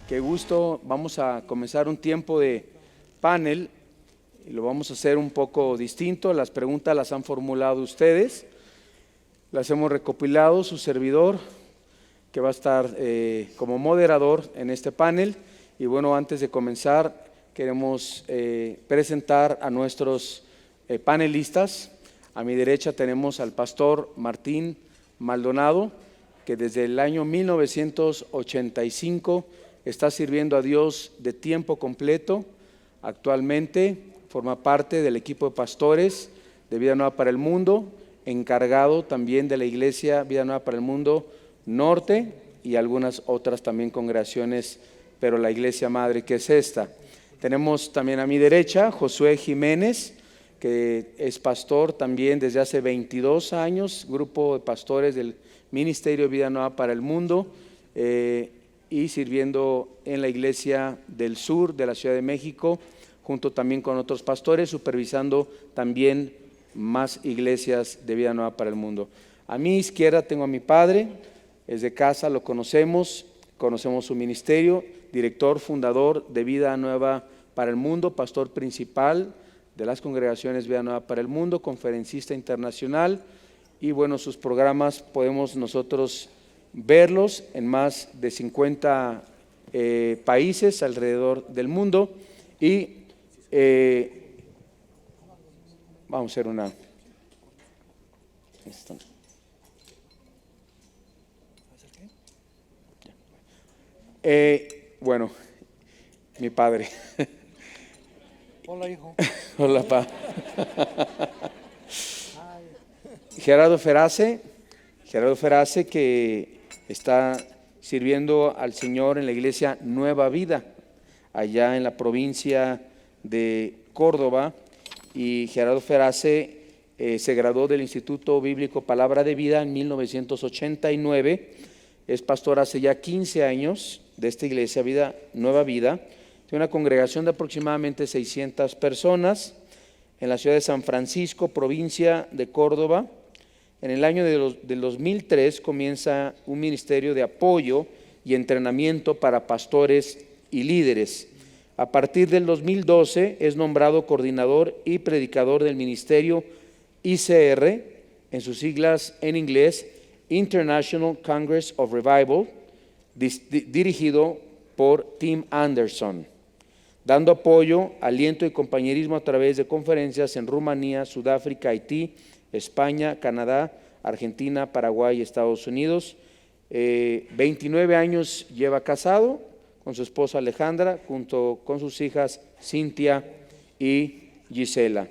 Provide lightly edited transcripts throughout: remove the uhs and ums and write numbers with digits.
Qué gusto. Vamos a comenzar un tiempo de panel y lo vamos a hacer un poco distinto. Las preguntas las han formulado ustedes, las hemos recopilado su servidor, que va a estar como moderador en este panel. Y bueno, antes de comenzar, queremos presentar a nuestros panelistas. A mi derecha tenemos al pastor Martín Maldonado, que desde el año 1985 está sirviendo a Dios de tiempo completo. Actualmente forma parte del equipo de pastores de Vida Nueva para el Mundo, encargado también de la iglesia Vida Nueva para el Mundo Norte y algunas otras también congregaciones, pero la iglesia madre que es esta. Tenemos también a mi derecha Josué Jiménez, que es pastor también desde hace 22 años, grupo de pastores del Ministerio Vida Nueva para el Mundo, y sirviendo en la iglesia del sur de la Ciudad de México, junto también con otros pastores, supervisando también más iglesias de Vida Nueva para el Mundo. A mi izquierda tengo a mi padre, es de casa, lo conocemos su ministerio, director, fundador de Vida Nueva para el Mundo, pastor principal de las congregaciones Vida Nueva para el Mundo, conferencista internacional, y bueno, sus programas podemos nosotros verlos en más de 50 países alrededor del mundo. Y vamos a hacer una... bueno, mi padre. Hola, hijo. Hola, pa. Gerardo Ferace, que está sirviendo al Señor en la iglesia Nueva Vida, allá en la provincia de Córdoba. Y Gerardo Ferace se graduó del Instituto Bíblico Palabra de Vida en 1989. Es pastor hace ya 15 años de esta iglesia Nueva Vida. Tiene una congregación de aproximadamente 600 personas en la ciudad de San Francisco, provincia de Córdoba. En el año del 2003 comienza un ministerio de apoyo y entrenamiento para pastores y líderes. A partir del 2012 es nombrado coordinador y predicador del ministerio ICR, en sus siglas en inglés, International Congress of Revival, dirigido por Tim Anderson, dando apoyo, aliento y compañerismo a través de conferencias en Rumanía, Sudáfrica, Haití, España, Canadá, Argentina, Paraguay y Estados Unidos. 29 años lleva casado con su esposa Alejandra, junto con sus hijas Cintia y Gisela.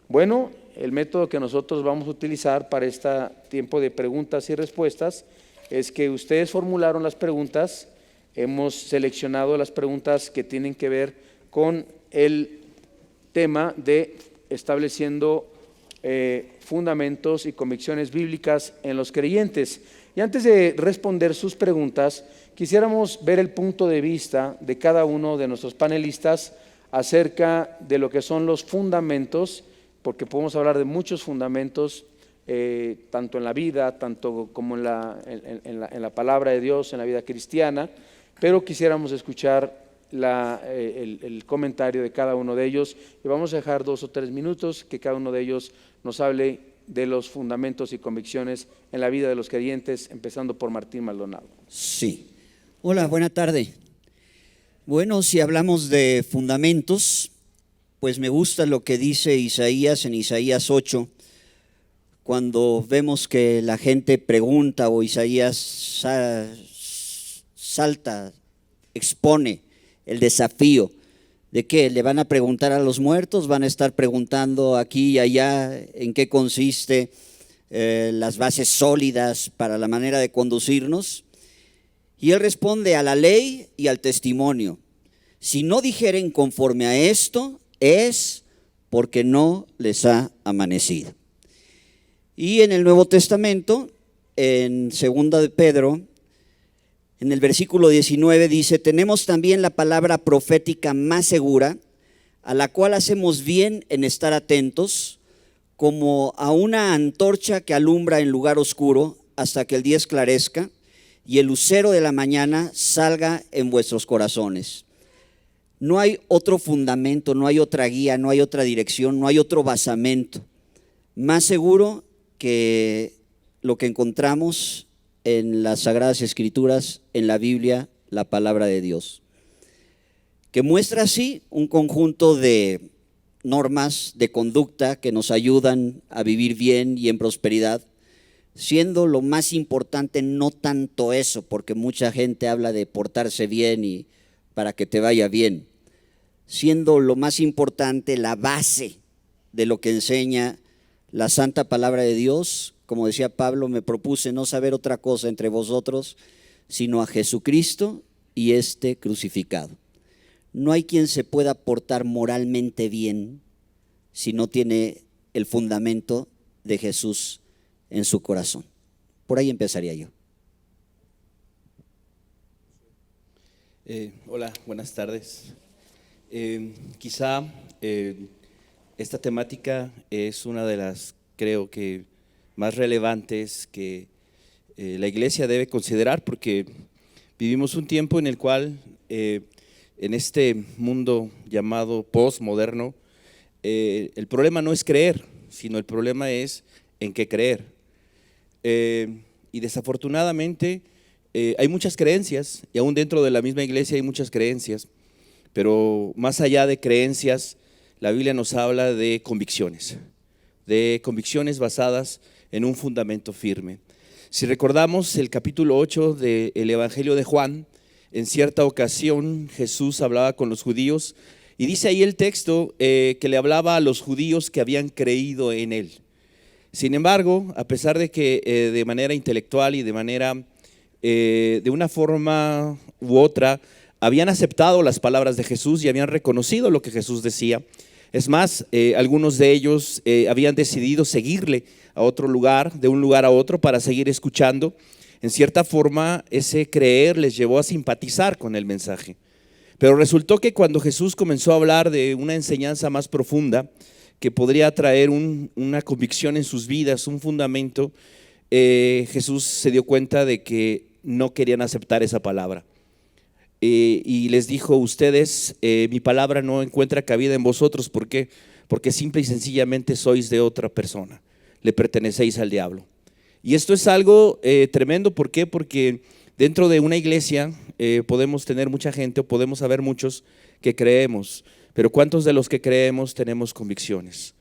Bueno, el método que nosotros vamos a utilizar para este tiempo de preguntas y respuestas es que ustedes formularon las preguntas. Hemos seleccionado las preguntas que tienen que ver con el tema de estableciendo fundamentos y convicciones bíblicas en los creyentes. Y antes de responder sus preguntas, quisiéramos ver el punto de vista de cada uno de nuestros panelistas acerca de lo que son los fundamentos, porque podemos hablar de muchos fundamentos, tanto en la vida, tanto como en la palabra de Dios, en la vida cristiana, pero quisiéramos escuchar el comentario de cada uno de ellos, y vamos a dejar 2 o 3 minutos que cada uno de ellos nos hable de los fundamentos y convicciones en la vida de los creyentes, empezando por Martín Maldonado. Sí. Hola, buena tarde. Bueno, si hablamos de fundamentos, pues me gusta lo que dice Isaías en Isaías 8, cuando vemos que la gente pregunta o Isaías salta, expone el desafío de que le van a preguntar a los muertos, van a estar preguntando aquí y allá en qué consiste las bases sólidas para la manera de conducirnos. Y él responde a la ley y al testimonio. Si no dijeren conforme a esto, es porque no les ha amanecido. Y en el Nuevo Testamento, en 2 de Pedro, en el versículo 19 dice: tenemos también la palabra profética más segura, a la cual hacemos bien en estar atentos, como a una antorcha que alumbra en lugar oscuro hasta que el día esclarezca y el lucero de la mañana salga en vuestros corazones. No hay otro fundamento, no hay otra guía, no hay otra dirección, no hay otro basamento más seguro que lo que encontramos en las Sagradas Escrituras, en la Biblia, la palabra de Dios, que muestra así un conjunto de normas de conducta que nos ayudan a vivir bien y en prosperidad, siendo lo más importante no tanto eso, porque mucha gente habla de portarse bien y para que te vaya bien, siendo lo más importante la base de lo que enseña la santa palabra de Dios. Como decía Pablo, me propuse no saber otra cosa entre vosotros, sino a Jesucristo y este crucificado. No hay quien se pueda portar moralmente bien si no tiene el fundamento de Jesús en su corazón. Por ahí empezaría yo. Hola, buenas tardes. Quizá esta temática es una de las, creo que, más relevantes que la iglesia debe considerar, porque vivimos un tiempo en el cual en este mundo llamado postmoderno, el problema no es creer, sino el problema es en qué creer. Y desafortunadamente hay muchas creencias, y aún dentro de la misma iglesia hay muchas creencias, pero más allá de creencias, la Biblia nos habla de convicciones basadas en un fundamento firme. Si recordamos el capítulo 8 del Evangelio de Juan, en cierta ocasión Jesús hablaba con los judíos y dice ahí el texto que le hablaba a los judíos que habían creído en él. Sin embargo, a pesar de que de manera intelectual y de una forma u otra, habían aceptado las palabras de Jesús y habían reconocido lo que Jesús decía. Es más, algunos de ellos habían decidido seguirle a otro lugar, de un lugar a otro, para seguir escuchando. En cierta forma, ese creer les llevó a simpatizar con el mensaje. Pero resultó que cuando Jesús comenzó a hablar de una enseñanza más profunda, que podría traer una convicción en sus vidas, un fundamento, Jesús se dio cuenta de que no querían aceptar esa palabra. Y les dijo: ustedes, mi palabra no encuentra cabida en vosotros. ¿Por qué? Porque simple y sencillamente sois de otra persona, le pertenecéis al diablo. Y esto es algo tremendo. ¿Por qué? Porque dentro de una iglesia podemos tener mucha gente, o podemos haber muchos que creemos, pero ¿cuántos de los que creemos tenemos convicciones?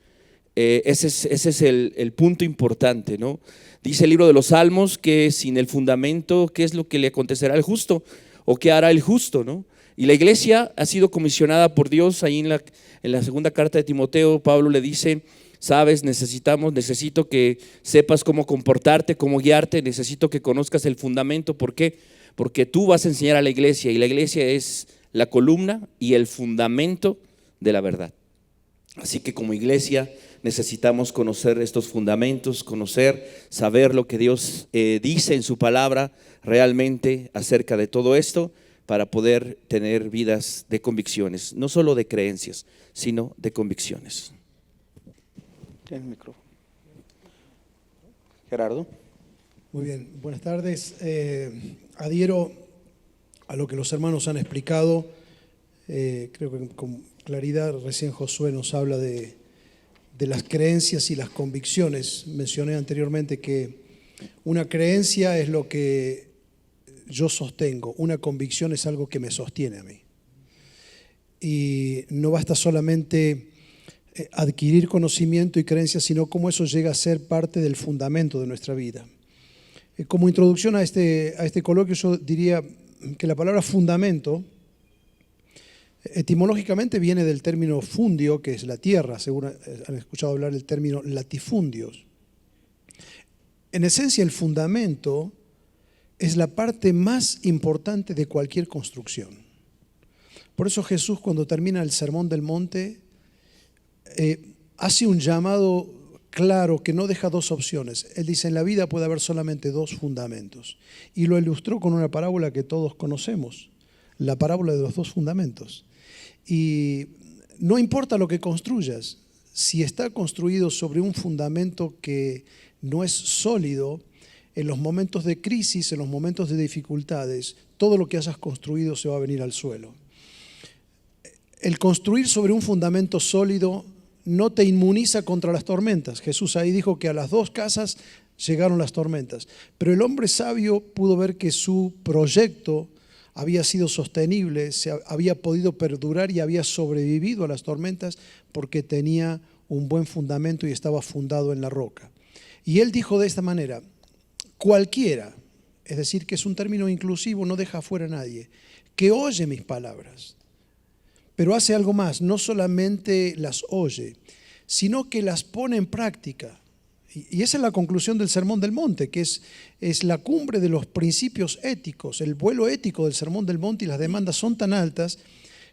Ese es el punto importante, ¿no? Dice el libro de los Salmos que sin el fundamento, ¿qué es lo que le acontecerá al justo? ¿O qué hará el justo, no? Y la iglesia ha sido comisionada por Dios. Ahí en la segunda carta de Timoteo, Pablo le dice: sabes, necesito que sepas cómo comportarte, cómo guiarte, necesito que conozcas el fundamento. ¿Por qué? Porque tú vas a enseñar a la iglesia, y la iglesia es la columna y el fundamento de la verdad. Así que como iglesia necesitamos conocer estos fundamentos, saber lo que Dios dice en su palabra realmente acerca de todo esto, para poder tener vidas de convicciones, no solo de creencias, sino de convicciones. Tiene el micrófono. Gerardo. Muy bien, buenas tardes. Adhiero a lo que los hermanos han explicado. Creo que con claridad recién Josué nos habla de las creencias y las convicciones. Mencioné anteriormente que una creencia es lo que yo sostengo, una convicción es algo que me sostiene a mí. Y no basta solamente adquirir conocimiento y creencias, sino cómo eso llega a ser parte del fundamento de nuestra vida. Como introducción a este coloquio, yo diría que la palabra fundamento etimológicamente viene del término fundio, que es la tierra. Seguro han escuchado hablar del término latifundios. En esencia, el fundamento es la parte más importante de cualquier construcción. Por eso Jesús, cuando termina el Sermón del Monte, hace un llamado claro que no deja dos opciones. Él dice: en la vida puede haber solamente dos fundamentos. Y lo ilustró con una parábola que todos conocemos, la parábola de los dos fundamentos. Y no importa lo que construyas, si está construido sobre un fundamento que no es sólido, en los momentos de crisis, en los momentos de dificultades, todo lo que hayas construido se va a venir al suelo. El construir sobre un fundamento sólido no te inmuniza contra las tormentas. Jesús ahí dijo que a las 2 casas llegaron las tormentas, pero el hombre sabio pudo ver que su proyecto había sido sostenible, había podido perdurar y había sobrevivido a las tormentas porque tenía un buen fundamento y estaba fundado en la roca. Y él dijo de esta manera: cualquiera, es decir, que es un término inclusivo, no deja afuera a nadie, que oye mis palabras, pero hace algo más, no solamente las oye, sino que las pone en práctica. Y esa es la conclusión del Sermón del Monte, que es la cumbre de los principios éticos. El vuelo ético del Sermón del Monte y las demandas son tan altas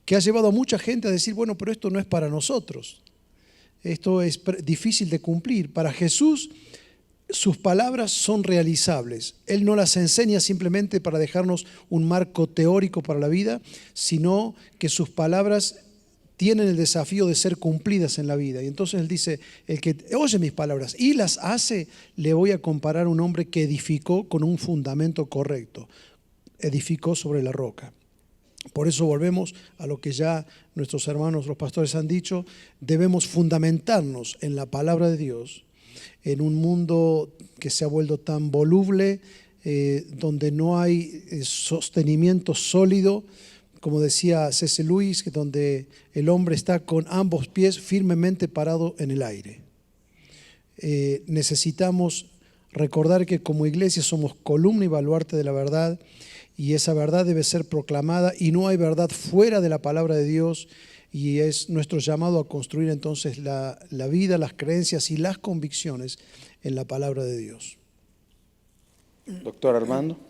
que ha llevado a mucha gente a decir: bueno, pero esto no es para nosotros. Esto es difícil de cumplir. Para Jesús, sus palabras son realizables. Él no las enseña simplemente para dejarnos un marco teórico para la vida, sino que sus palabras tienen el desafío de ser cumplidas en la vida. Y entonces él dice: el que oye mis palabras y las hace, le voy a comparar a un hombre que edificó con un fundamento correcto. Edificó sobre la roca. Por eso volvemos a lo que ya nuestros hermanos, los pastores, han dicho: debemos fundamentarnos en la palabra de Dios, en un mundo que se ha vuelto tan voluble, donde no hay sostenimiento sólido, como decía C.S. Lewis, que donde el hombre está con ambos pies firmemente parado en el aire. Necesitamos recordar que como iglesia somos columna y baluarte de la verdad, y esa verdad debe ser proclamada, y no hay verdad fuera de la palabra de Dios, y es nuestro llamado a construir entonces la vida, las creencias y las convicciones en la palabra de Dios. Doctor Armando.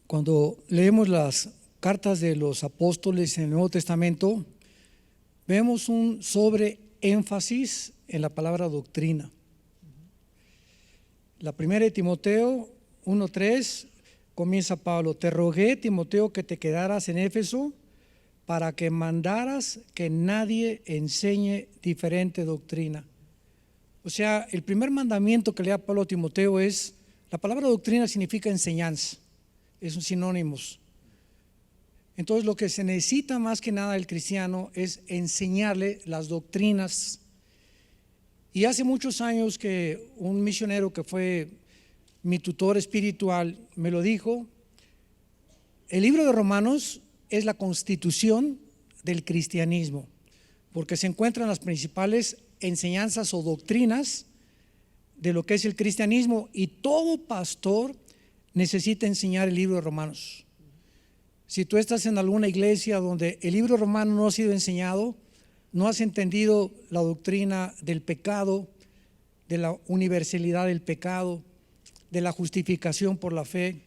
Cuando leemos las cartas de los apóstoles en el Nuevo Testamento, vemos un sobreénfasis en la palabra doctrina. La primera de Timoteo 1:3 comienza Pablo: te rogué, Timoteo, que te quedaras en Éfeso para que mandaras que nadie enseñe diferente doctrina. O sea, el primer mandamiento que le da Pablo a Timoteo es, la palabra doctrina significa enseñanza, es un sinónimo. Entonces lo que se necesita más que nada del cristiano es enseñarle las doctrinas. Y hace muchos años que un misionero que fue mi tutor espiritual me lo dijo: el libro de Romanos es la constitución del cristianismo, porque se encuentran las principales enseñanzas o doctrinas de lo que es el cristianismo, y todo pastor necesita enseñar el libro de Romanos. Si tú estás en alguna iglesia donde el libro romano no ha sido enseñado, no has entendido la doctrina del pecado, de la universalidad del pecado, de la justificación por la fe,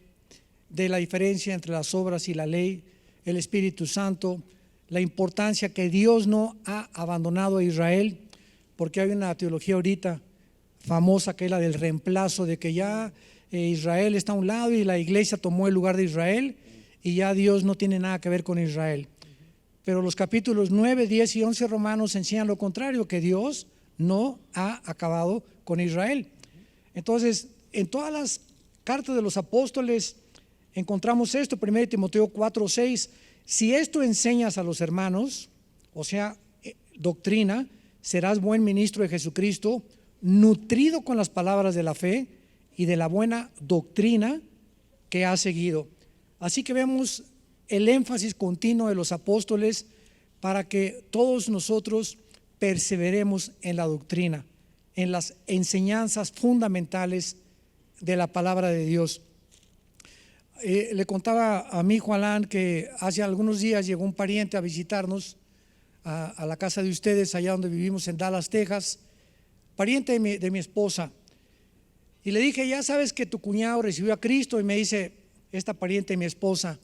de la diferencia entre las obras y la ley, el Espíritu Santo, la importancia que Dios no ha abandonado a Israel, porque hay una teología ahorita famosa que es la del reemplazo, de que ya Israel está a un lado y la iglesia tomó el lugar de Israel y ya Dios no tiene nada que ver con Israel. Pero los capítulos 9, 10 y 11 Romanos enseñan lo contrario, que Dios no ha acabado con Israel. Entonces, en todas las cartas de los apóstoles encontramos esto. 1 Timoteo 4, 6: si esto enseñas a los hermanos, o sea, doctrina, serás buen ministro de Jesucristo, nutrido con las palabras de la fe y de la buena doctrina que has seguido. Así que vemos el énfasis continuo de los apóstoles para que todos nosotros perseveremos en la doctrina, en las enseñanzas fundamentales de la palabra de Dios. Le contaba a mi hijo Alan que hace algunos días llegó un pariente a visitarnos a la casa de ustedes, allá donde vivimos en Dallas, Texas, pariente de mi esposa. Y le dije: ya sabes que tu cuñado recibió a Cristo. Y me dice esta pariente de mi esposa: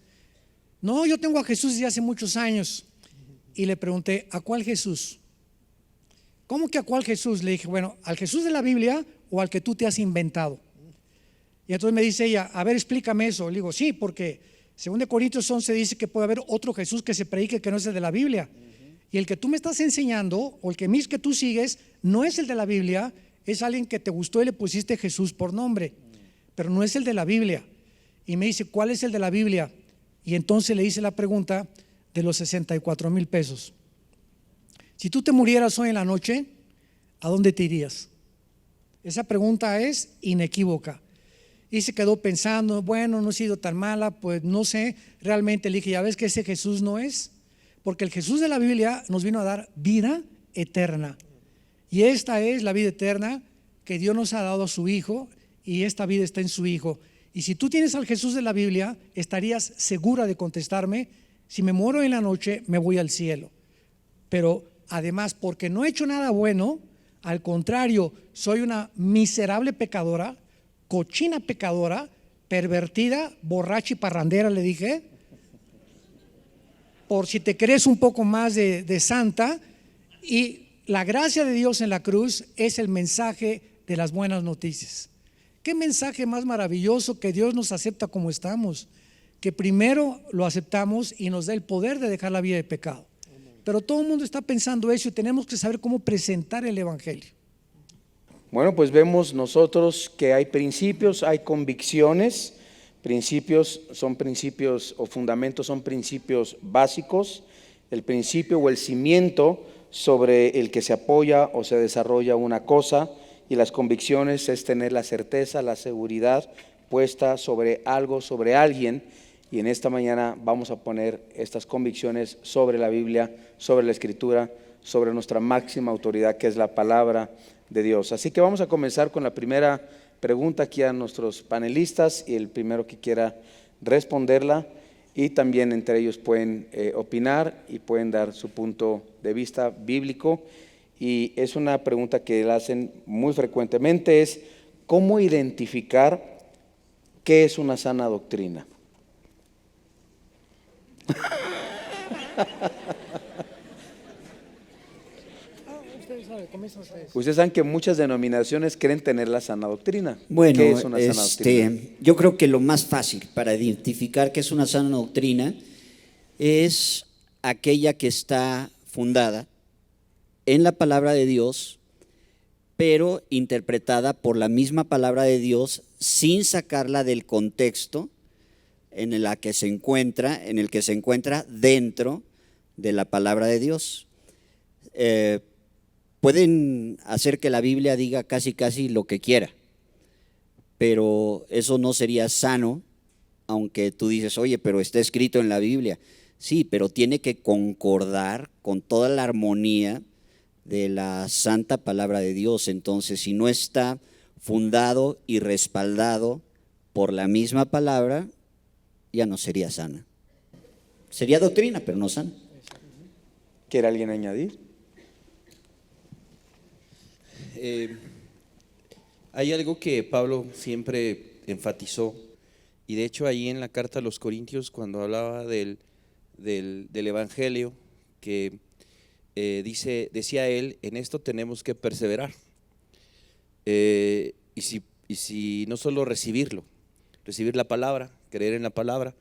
no, yo tengo a Jesús desde hace muchos años. Y le pregunté: ¿a cuál Jesús? ¿Cómo que a cuál Jesús? Le dije: bueno, ¿al Jesús de la Biblia o al que tú te has inventado? Y entonces me dice ella: a ver, explícame eso. Le digo: sí, porque 2 Corintios 11 dice que puede haber otro Jesús que se predique que no es el de la Biblia. Y el que tú me estás enseñando, o el que tú sigues, no es el de la Biblia, es alguien que te gustó y le pusiste Jesús por nombre, pero no es el de la Biblia. Y me dice, ¿cuál es el de la Biblia? Y entonces le hice la pregunta de los 64,000 pesos. Si tú te murieras hoy en la noche, ¿a dónde te irías? Esa pregunta es inequívoca. Y se quedó pensando, bueno, no ha sido tan mala, pues no sé. Realmente le dije, ya ves que ese Jesús no es, porque el Jesús de la Biblia nos vino a dar vida eterna. Y esta es la vida eterna que Dios nos ha dado a su Hijo, y esta vida está en su Hijo. Y si tú tienes al Jesús de la Biblia, estarías segura de contestarme, si me muero en la noche, me voy al cielo. Pero además, porque no he hecho nada bueno, al contrario, soy una miserable pecadora, cochina pecadora, pervertida, borracha y parrandera, le dije. Por si te crees un poco más de santa. Y la gracia de Dios en la cruz es el mensaje de las buenas noticias. Qué mensaje más maravilloso, que Dios nos acepta como estamos, que primero lo aceptamos y nos da el poder de dejar la vida de pecado. Pero todo el mundo está pensando eso y tenemos que saber cómo presentar el Evangelio. Bueno, pues vemos nosotros que hay principios, hay convicciones. Principios son principios, o fundamentos son principios básicos. El principio o el cimiento sobre el que se apoya o se desarrolla una cosa, y las convicciones es tener la certeza, la seguridad puesta sobre algo, sobre alguien. Y en esta mañana vamos a poner estas convicciones sobre la Biblia, sobre la Escritura, sobre nuestra máxima autoridad, que es la palabra de Dios. Así que vamos a comenzar con la primera pregunta aquí a nuestros panelistas, y el primero que quiera responderla, y también entre ellos pueden opinar y pueden dar su punto de vista bíblico. Y es una pregunta que la hacen muy frecuentemente, es ¿cómo identificar qué es una sana doctrina? Ustedes saben que muchas denominaciones creen tener la sana doctrina. Bueno, ¿Qué es una sana doctrina? yo creo que lo más fácil para identificar qué es una sana doctrina es aquella que está fundada en la palabra de Dios, pero interpretada por la misma palabra de Dios sin sacarla del contexto en el que se encuentra dentro de la palabra de Dios. Pueden hacer que la Biblia diga casi lo que quiera, pero eso no sería sano, aunque tú dices, oye, pero está escrito en la Biblia. Sí, pero tiene que concordar con toda la armonía de la santa palabra de Dios. Entonces, si no está fundado y respaldado por la misma palabra, ya no sería sana. Sería doctrina, pero no sana. ¿Quiere alguien añadir? Hay algo que Pablo siempre enfatizó, y de hecho ahí en la carta a los Corintios, cuando hablaba del Evangelio, que decía él, en esto tenemos que perseverar, y si no solo recibir la palabra, creer en la palabra,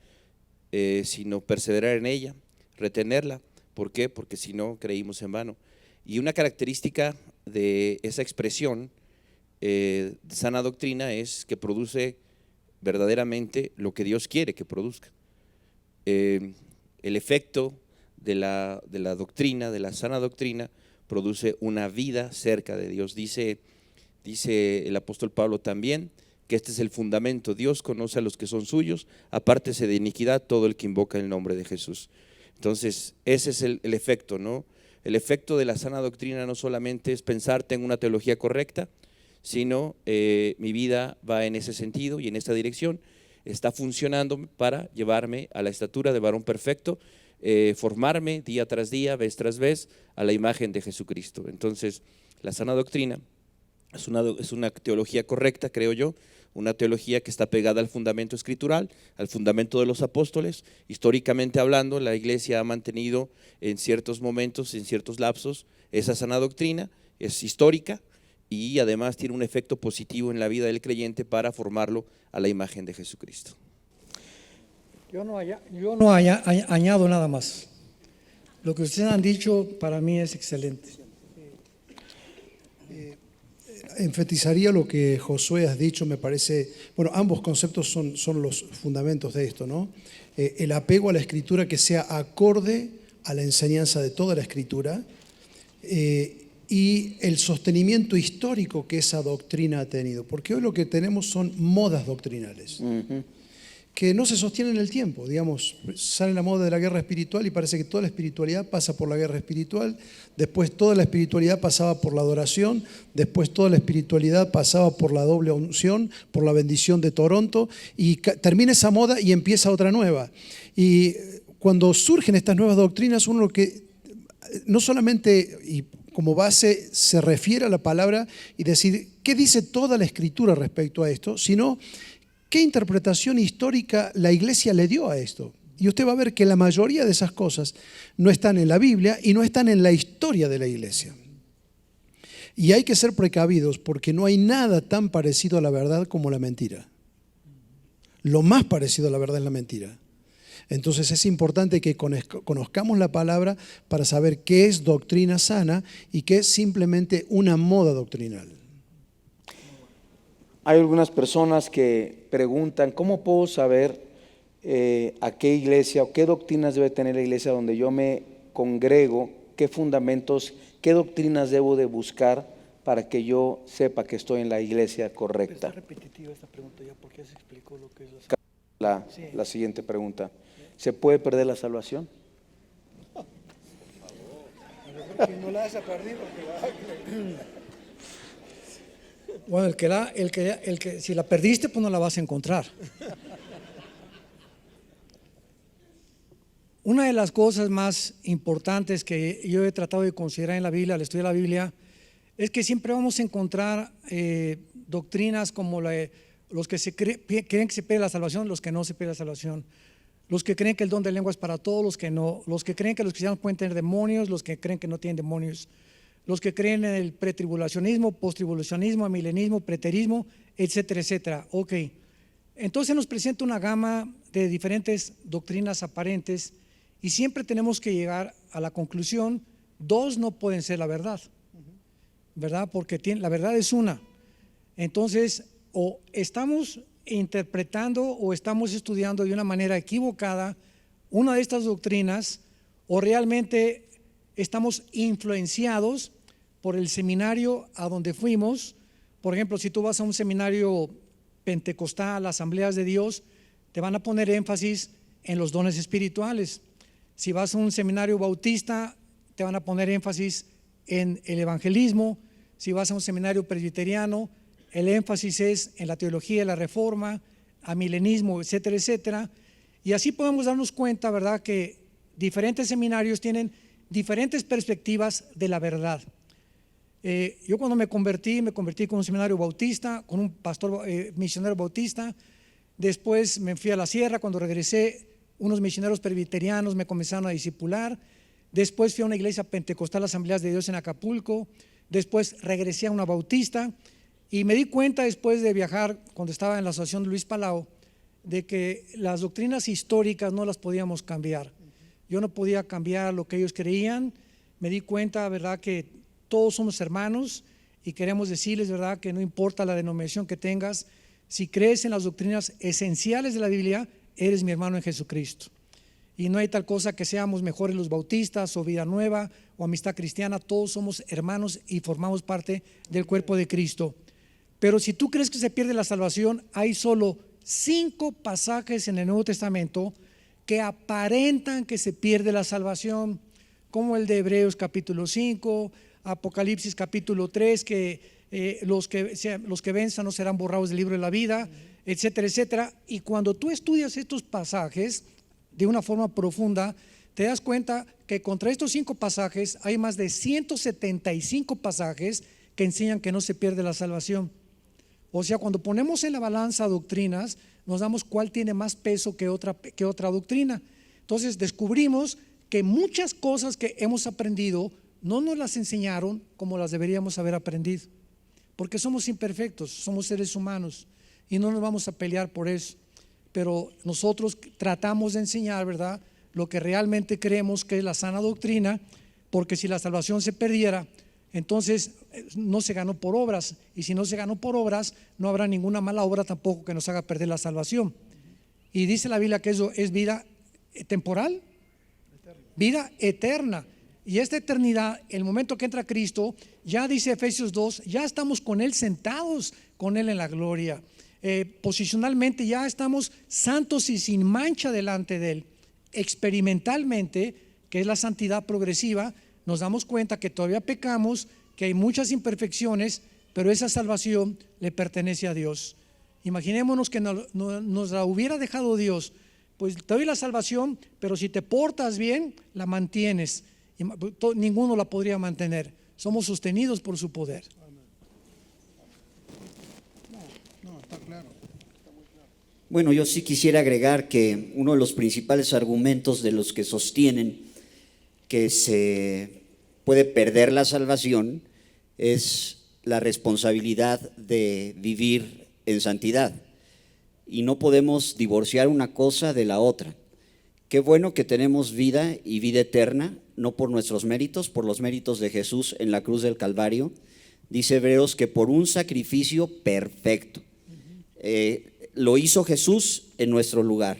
sino perseverar en ella, retenerla. ¿Por qué? Porque si no, creímos en vano. Y una característica de esa expresión de sana doctrina es que produce verdaderamente lo que Dios quiere que produzca. El efecto de la doctrina, de la sana doctrina, produce una vida cerca de Dios. Dice el apóstol Pablo también que este es el fundamento: Dios conoce a los que son suyos, apártese de iniquidad todo el que invoca el nombre de Jesús. Entonces ese es el efecto, ¿no? El efecto de la sana doctrina no solamente es pensar tengo una teología correcta, sino mi vida va en ese sentido y en esta dirección, está funcionando para llevarme a la estatura de varón perfecto, formarme día tras día, vez tras vez, a la imagen de Jesucristo. Entonces, la sana doctrina es una teología correcta, creo yo, una teología que está pegada al fundamento escritural, al fundamento de los apóstoles. Históricamente hablando, la iglesia ha mantenido en ciertos momentos, en ciertos lapsos, esa sana doctrina, es histórica y además tiene un efecto positivo en la vida del creyente para formarlo a la imagen de Jesucristo. Yo no añado nada más. Lo que ustedes han dicho para mí es excelente. enfatizaría lo que Josué has dicho, me parece, bueno, ambos conceptos son los fundamentos de esto, ¿no? El apego a la Escritura que sea acorde a la enseñanza de toda la Escritura, y el sostenimiento histórico que esa doctrina ha tenido, porque hoy lo que tenemos son modas doctrinales. Que no se sostienen en el tiempo, digamos, sale la moda de la guerra espiritual y parece que toda la espiritualidad pasa por la guerra espiritual, después toda la espiritualidad pasaba por la adoración, después toda la espiritualidad pasaba por la doble unción, por la bendición de Toronto, y termina esa moda y empieza otra nueva. Y cuando surgen estas nuevas doctrinas, uno lo que no solamente y como base se refiere a la palabra y decir qué dice toda la Escritura respecto a esto, sino ¿qué interpretación histórica la Iglesia le dio a esto? Y usted va a ver que la mayoría de esas cosas no están en la Biblia y no están en la historia de la Iglesia. Y hay que ser precavidos porque no hay nada tan parecido a la verdad como la mentira. Lo más parecido a la verdad es la mentira. Entonces es importante que conozcamos la palabra para saber qué es doctrina sana y qué es simplemente una moda doctrinal. Hay algunas personas que preguntan, ¿cómo puedo saber a qué iglesia o qué doctrinas debe tener la iglesia donde yo me congrego? ¿Qué fundamentos, qué doctrinas debo de buscar para que yo sepa que estoy en la iglesia correcta? Está repetitiva esta pregunta ya porque ya se explicó lo que es La siguiente pregunta. ¿Se puede perder la salvación? no la has perdido. Bueno, si la perdiste, pues no la vas a encontrar. Una de las cosas más importantes que yo he tratado de considerar en la Biblia, al estudiar la Biblia, es que siempre vamos a encontrar doctrinas como los que creen que se pierde la salvación, los que no se pierde la salvación, los que creen que el don de lengua es para todos, los que no, los que creen que los cristianos pueden tener demonios, los que creen que no tienen demonios, los que creen en el pretribulacionismo, posttribulacionismo, milenismo, preterismo, etcétera, etcétera. Ok, entonces nos presenta una gama de diferentes doctrinas aparentes y siempre tenemos que llegar a la conclusión, dos no pueden ser la verdad, ¿verdad? Porque la verdad es una. Entonces, o estamos interpretando o estamos estudiando de una manera equivocada una de estas doctrinas, o realmente estamos influenciados por el seminario a donde fuimos. Por ejemplo, si tú vas a un seminario pentecostal, asambleas de Dios, te van a poner énfasis en los dones espirituales. Si vas a un seminario bautista, te van a poner énfasis en el evangelismo. Si vas a un seminario presbiteriano, el énfasis es en la teología de la reforma, amilenismo, etcétera, etcétera. Y así podemos darnos cuenta, ¿verdad?, que diferentes seminarios tienen diferentes perspectivas de la verdad. Yo cuando me convertí con un seminario bautista, con un pastor misionero bautista. Después me fui a la sierra. Cuando regresé, unos misioneros presbiterianos me comenzaron a discipular. Después fui a una iglesia pentecostal, Asambleas de Dios en Acapulco. Después regresé a una bautista y me di cuenta después de viajar, cuando estaba en la asociación de Luis Palau, de que las doctrinas históricas no las podíamos cambiar. Yo no podía cambiar lo que ellos creían. Me di cuenta, ¿verdad?, que todos somos hermanos y queremos decirles, ¿verdad?, que no importa la denominación que tengas, si crees en las doctrinas esenciales de la Biblia, eres mi hermano en Jesucristo. Y no hay tal cosa que seamos mejores los bautistas o Vida Nueva o Amistad Cristiana. Todos somos hermanos y formamos parte del cuerpo de Cristo. Pero si tú crees que se pierde la salvación, hay solo 5 pasajes en el Nuevo Testamento que aparentan que se pierde la salvación, como el de Hebreos capítulo 5, Apocalipsis capítulo 3, que los que venzan no serán borrados del libro de la vida, etcétera, etcétera. Y cuando tú estudias estos pasajes de una forma profunda, te das cuenta que contra estos 5 pasajes hay más de 175 pasajes que enseñan que no se pierde la salvación. O sea, cuando ponemos en la balanza doctrinas, nos damos cuál tiene más peso que otra doctrina. Entonces descubrimos que muchas cosas que hemos aprendido no nos las enseñaron como las deberíamos haber aprendido, porque somos imperfectos, somos seres humanos y no nos vamos a pelear por eso. Pero nosotros tratamos de enseñar, ¿verdad?, lo que realmente creemos que es la sana doctrina, porque si la salvación se perdiera, entonces no se ganó por obras, y si no se ganó por obras, no habrá ninguna mala obra tampoco que nos haga perder la salvación. Y dice la Biblia que eso es vida temporal, vida eterna. Y esta eternidad, el momento que entra Cristo, ya dice Efesios 2, ya estamos con Él sentados con Él en la gloria. Posicionalmente ya estamos santos y sin mancha delante de Él. Experimentalmente, que es la santidad progresiva, nos damos cuenta que todavía pecamos, que hay muchas imperfecciones, pero esa salvación le pertenece a Dios. Imaginémonos que nos la hubiera dejado Dios, pues te doy la salvación, pero si te portas bien, la mantienes. Ninguno la podría mantener. Somos sostenidos por su poder. Está claro. Bueno, yo sí quisiera agregar que uno de los principales argumentos de los que sostienen que se puede perder la salvación es la responsabilidad de vivir en santidad. Y no podemos divorciar una cosa de la otra. Qué bueno que tenemos vida y vida eterna, no por nuestros méritos, por los méritos de Jesús en la cruz del Calvario. Dice Hebreos que por un sacrificio perfecto. Lo hizo Jesús en nuestro lugar.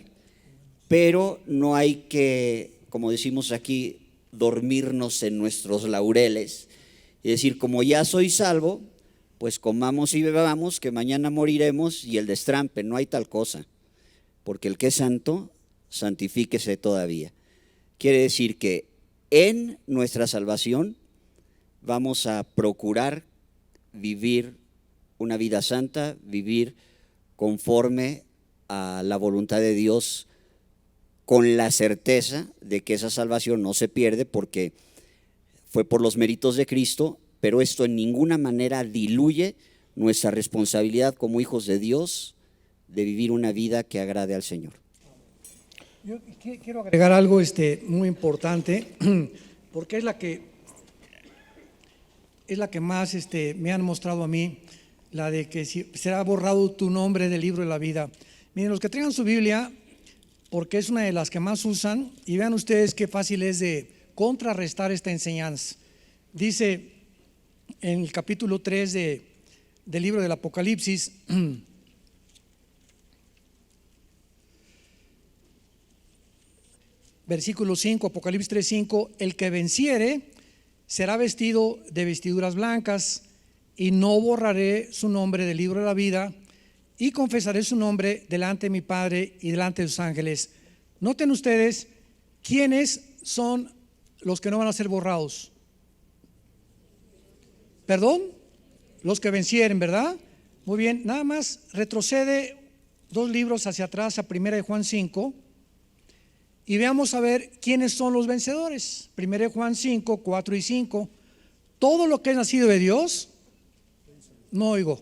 Pero no hay que, como decimos aquí, dormirnos en nuestros laureles. Es decir, como ya soy salvo, pues comamos y bebamos, que mañana moriremos, y el destrampe, no hay tal cosa. Porque el que es santo, santifíquese todavía. Quiere decir que en nuestra salvación vamos a procurar vivir una vida santa, vivir conforme a la voluntad de Dios, con la certeza de que esa salvación no se pierde porque fue por los méritos de Cristo, pero esto en ninguna manera diluye nuestra responsabilidad como hijos de Dios de vivir una vida que agrade al Señor. Yo quiero agregar algo muy importante, porque es la que más me han mostrado a mí, la de que si será borrado tu nombre del libro de la vida. Miren, los que traigan su Biblia, porque es una de las que más usan, y vean ustedes qué fácil es de contrarrestar esta enseñanza. Dice en el capítulo 3 del libro del Apocalipsis, versículo 5, Apocalipsis 3:5, el que venciere será vestido de vestiduras blancas, y no borraré su nombre del libro de la vida, y confesaré su nombre delante de mi Padre y delante de sus ángeles. Noten ustedes quiénes son los que no van a ser borrados. ¿Perdón? Los que vencieren, ¿verdad? Muy bien, nada más retrocede 2 libros hacia atrás a 1 de Juan 5 y veamos a ver quiénes son los vencedores. 1 de Juan 5, 4 y 5. Todo lo que es nacido de Dios, no oigo,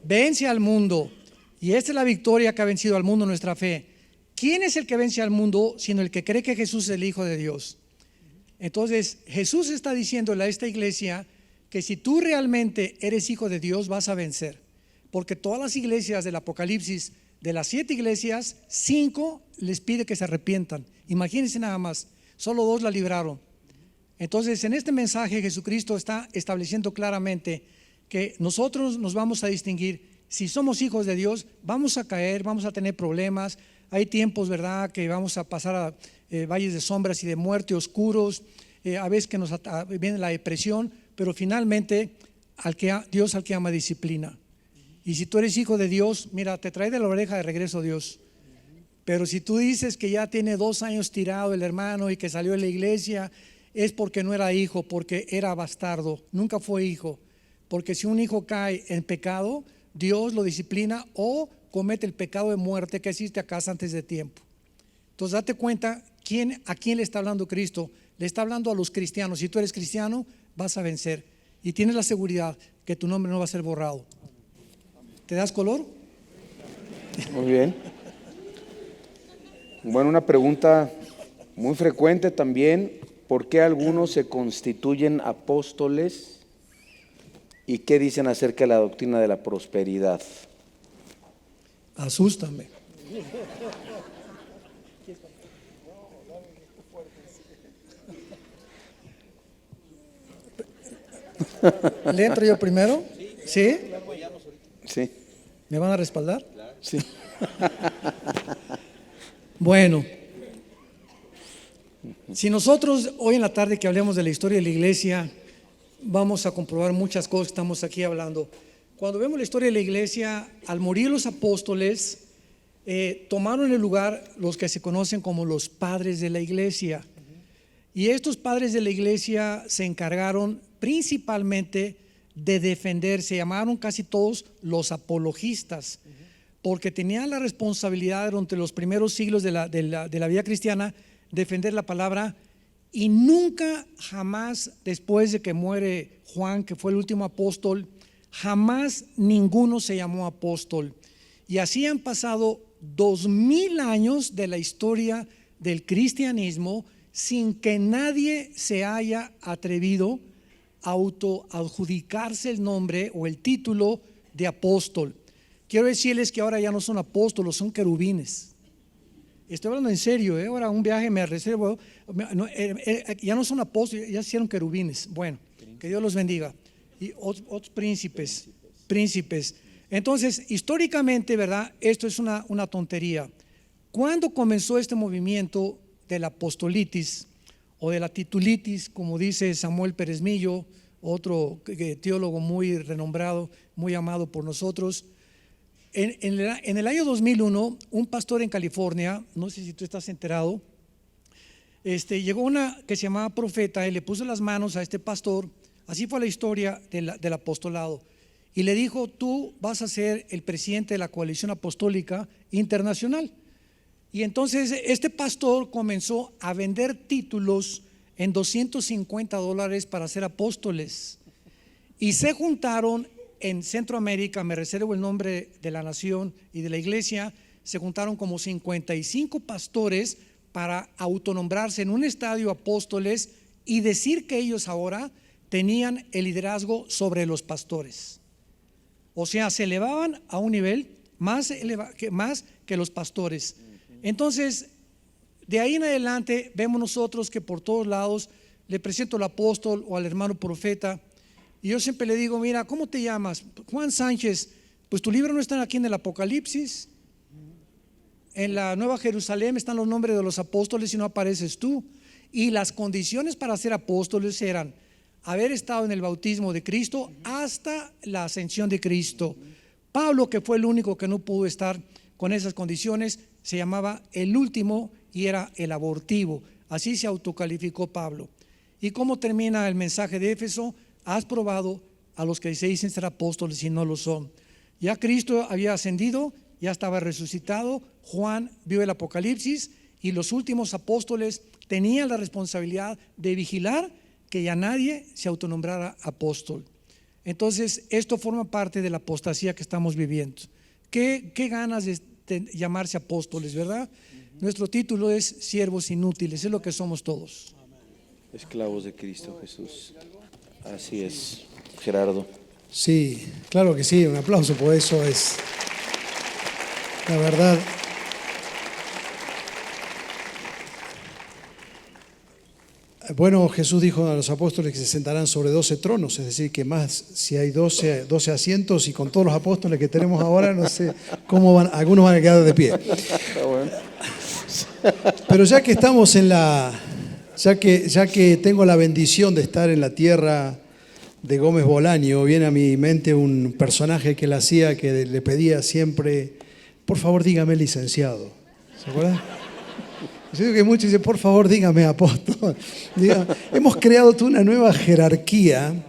vence al mundo, y esta es la victoria que ha vencido al mundo, nuestra fe. ¿Quién es el que vence al mundo sino el que cree que Jesús es el Hijo de Dios? Entonces Jesús está diciéndole a esta iglesia que si tú realmente eres hijo de Dios vas a vencer, porque todas las iglesias del Apocalipsis, de las 7 iglesias, 5 les pide que se arrepientan. Imagínense nada más, solo 2 la libraron. Entonces en este mensaje Jesucristo está estableciendo claramente que nosotros nos vamos a distinguir. Si somos hijos de Dios, vamos a caer, vamos a tener problemas. Hay tiempos, ¿verdad?, que vamos a pasar a valles de sombras y de muerte oscuros. A veces que nos viene la depresión, pero finalmente Dios al que ama disciplina. Y si tú eres hijo de Dios, mira, te trae de la oreja de regreso Dios. Pero si tú dices que ya tiene 2 años tirado el hermano y que salió de la iglesia, es porque no era hijo, porque era bastardo, nunca fue hijo. Porque si un hijo cae en pecado, Dios lo disciplina o comete el pecado de muerte que hiciste a casa antes de tiempo. Entonces date cuenta a quién le está hablando Cristo. Le está hablando a los cristianos. Si tú eres cristiano, vas a vencer y tienes la seguridad que tu nombre no va a ser borrado. ¿Te das color? Muy bien. Bueno, una pregunta muy frecuente también: ¿por qué algunos se constituyen apóstoles? ¿Y qué dicen acerca de la doctrina de la prosperidad? Asústame. ¿Le entro yo primero? ¿Sí? Sí, ¿Me van a respaldar? sí. Bueno, si nosotros hoy en la tarde que hablemos de la historia de la iglesia, vamos a comprobar muchas cosas que estamos aquí hablando. Cuando vemos la historia de la iglesia, al morir los apóstoles, tomaron el lugar los que se conocen como los padres de la iglesia. Y estos padres de la iglesia se encargaron principalmente de defender, se llamaron casi todos los apologistas, porque tenían la responsabilidad durante los primeros siglos de la vida cristiana defender la palabra, y nunca, jamás, después de que muere Juan, que fue el último apóstol, jamás ninguno se llamó apóstol. Y así han pasado 2000 años de la historia del cristianismo sin que nadie se haya atrevido a autoadjudicarse el nombre o el título de apóstol. Quiero decirles que ahora ya no son apóstolos, son querubines. Estoy hablando en serio, ahora un viaje me reservo, ya no son apóstoles, ya se hicieron querubines. Bueno, que Dios los bendiga. Y otros príncipes. Entonces, históricamente, ¿verdad? Esto es una tontería. ¿Cuándo comenzó este movimiento de la apostolitis o de la titulitis, como dice Samuel Pérez Millo, otro teólogo muy renombrado, muy amado por nosotros? En el año 2001, un pastor en California, no sé si tú estás enterado, llegó una que se llamaba Profeta y le puso las manos a este pastor. Así fue la historia del apostolado. Y le dijo: tú vas a ser el presidente de la Coalición Apostólica Internacional. Y entonces este pastor comenzó a vender títulos en $250 para ser apóstoles. Y se juntaron en Centroamérica, me reservo el nombre de la nación y de la iglesia, se juntaron como 55 pastores para autonombrarse en un estadio apóstoles y decir que ellos ahora tenían el liderazgo sobre los pastores. O sea, se elevaban a un nivel más que los pastores. Entonces, de ahí en adelante vemos nosotros que por todos lados le presento al apóstol o al hermano profeta, y yo siempre le digo: mira, ¿cómo te llamas? Juan Sánchez. Pues tu libro no está aquí en el Apocalipsis. En la Nueva Jerusalén están los nombres de los apóstoles y no apareces tú. Y las condiciones para ser apóstoles eran haber estado en el bautismo de Cristo hasta la ascensión de Cristo. Pablo, que fue el único que no pudo estar con esas condiciones, se llamaba el último y era el abortivo. Así se autocalificó Pablo. ¿Y cómo termina el mensaje de Éfeso? Has probado a los que se dicen ser apóstoles y no lo son. Ya Cristo había ascendido, ya estaba resucitado. Juan vio el Apocalipsis y los últimos apóstoles tenían la responsabilidad de vigilar que ya nadie se autonombrara apóstol. Entonces, esto forma parte de la apostasía que estamos viviendo. Qué ganas de llamarse apóstoles, ¿verdad? Nuestro título es siervos inútiles, es lo que somos todos. Esclavos de Cristo Jesús. Así es, Gerardo. Sí, claro que sí, un aplauso, por eso es la verdad. Bueno, Jesús dijo a los apóstoles que se sentarán sobre 12 tronos, es decir, que más, si hay 12 asientos, y con todos los apóstoles que tenemos ahora, no sé cómo van, algunos van a quedar de pie. Pero ya que estamos ya que tengo la bendición de estar en la tierra de Gómez Bolaño, viene a mi mente un personaje que él hacía, que le pedía siempre: por favor dígame licenciado. ¿Se acuerdan? Yo digo que muchos dicen: por favor dígame apóstol. Hemos creado toda una nueva jerarquía.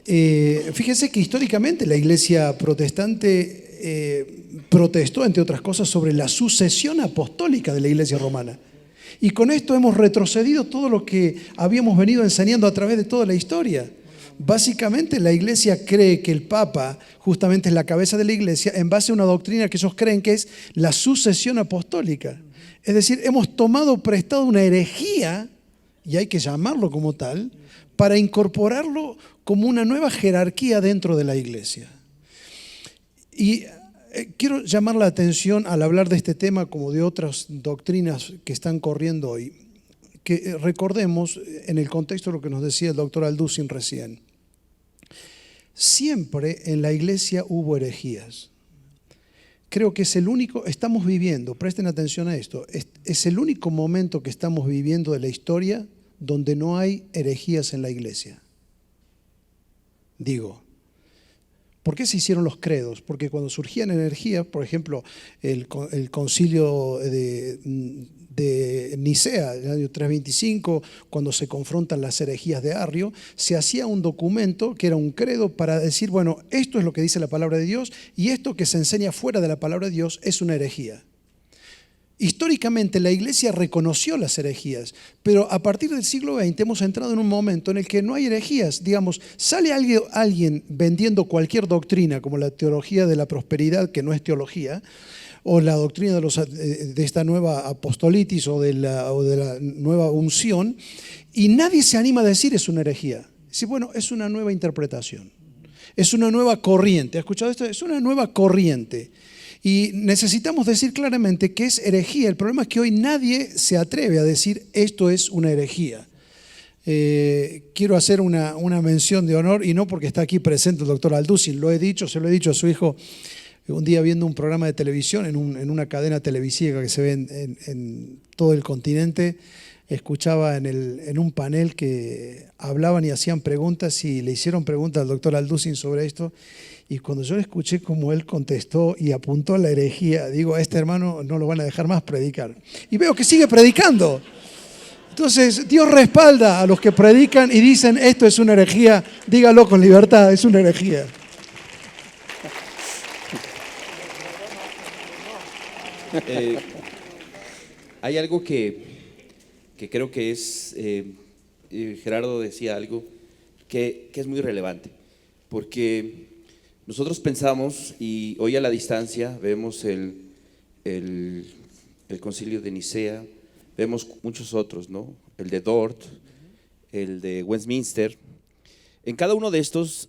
Fíjense que históricamente la iglesia protestante protestó, entre otras cosas, sobre la sucesión apostólica de la iglesia romana. Y con esto hemos retrocedido todo lo que habíamos venido enseñando a través de toda la historia. Básicamente la iglesia cree que el Papa justamente es la cabeza de la iglesia en base a una doctrina que ellos creen que es la sucesión apostólica. Es decir, hemos tomado prestado una herejía, y hay que llamarlo como tal, para incorporarlo como una nueva jerarquía dentro de la iglesia. Y quiero llamar la atención al hablar de este tema, como de otras doctrinas que están corriendo hoy, que recordemos en el contexto de lo que nos decía el doctor Alducin recién. siempre en la iglesia hubo herejías. Creo que es el único, estamos viviendo, presten atención a esto, es el único momento que estamos viviendo de la historia donde no hay herejías en la iglesia. Digo, ¿por qué se hicieron los credos? Porque cuando surgían herejías, por ejemplo, el concilio de Nicea, el año 325, cuando se confrontan las herejías de Arrio, se hacía un documento que era un credo para decir, bueno, esto es lo que dice la palabra de Dios y esto que se enseña fuera de la palabra de Dios es una herejía. Históricamente la iglesia reconoció las herejías, pero a partir del siglo XX hemos entrado en un momento en el que no hay herejías. Digamos, sale alguien vendiendo cualquier doctrina, como la teología de la prosperidad, que no es teología, o la doctrina de esta nueva apostolitis o de la nueva unción, y nadie se anima a decir es una herejía. Sí, bueno, es una nueva interpretación, es una nueva corriente. ¿Has escuchado esto? Es una nueva corriente. Y necesitamos decir claramente que es herejía. El problema es que hoy nadie se atreve a decir esto es una herejía. Quiero hacer una mención de honor, y no porque está aquí presente el doctor Alducin, se lo he dicho a su hijo un día viendo un programa de televisión en una cadena televisiva que se ve en todo el continente. Escuchaba en un panel que hablaban y hacían preguntas, y le hicieron preguntas al doctor Alducin sobre esto. Y cuando yo le escuché cómo él contestó y apuntó a la herejía, digo, a este hermano no lo van a dejar más predicar. Y veo que sigue predicando. Entonces, Dios respalda a los que predican y dicen, esto es una herejía, dígalo con libertad, es una herejía. Hay algo que creo que es, Gerardo decía algo que es muy relevante, porque nosotros pensamos, y hoy a la distancia vemos el concilio de Nicea, vemos muchos otros, ¿no? El de Dort, el de Westminster. En cada uno de estos,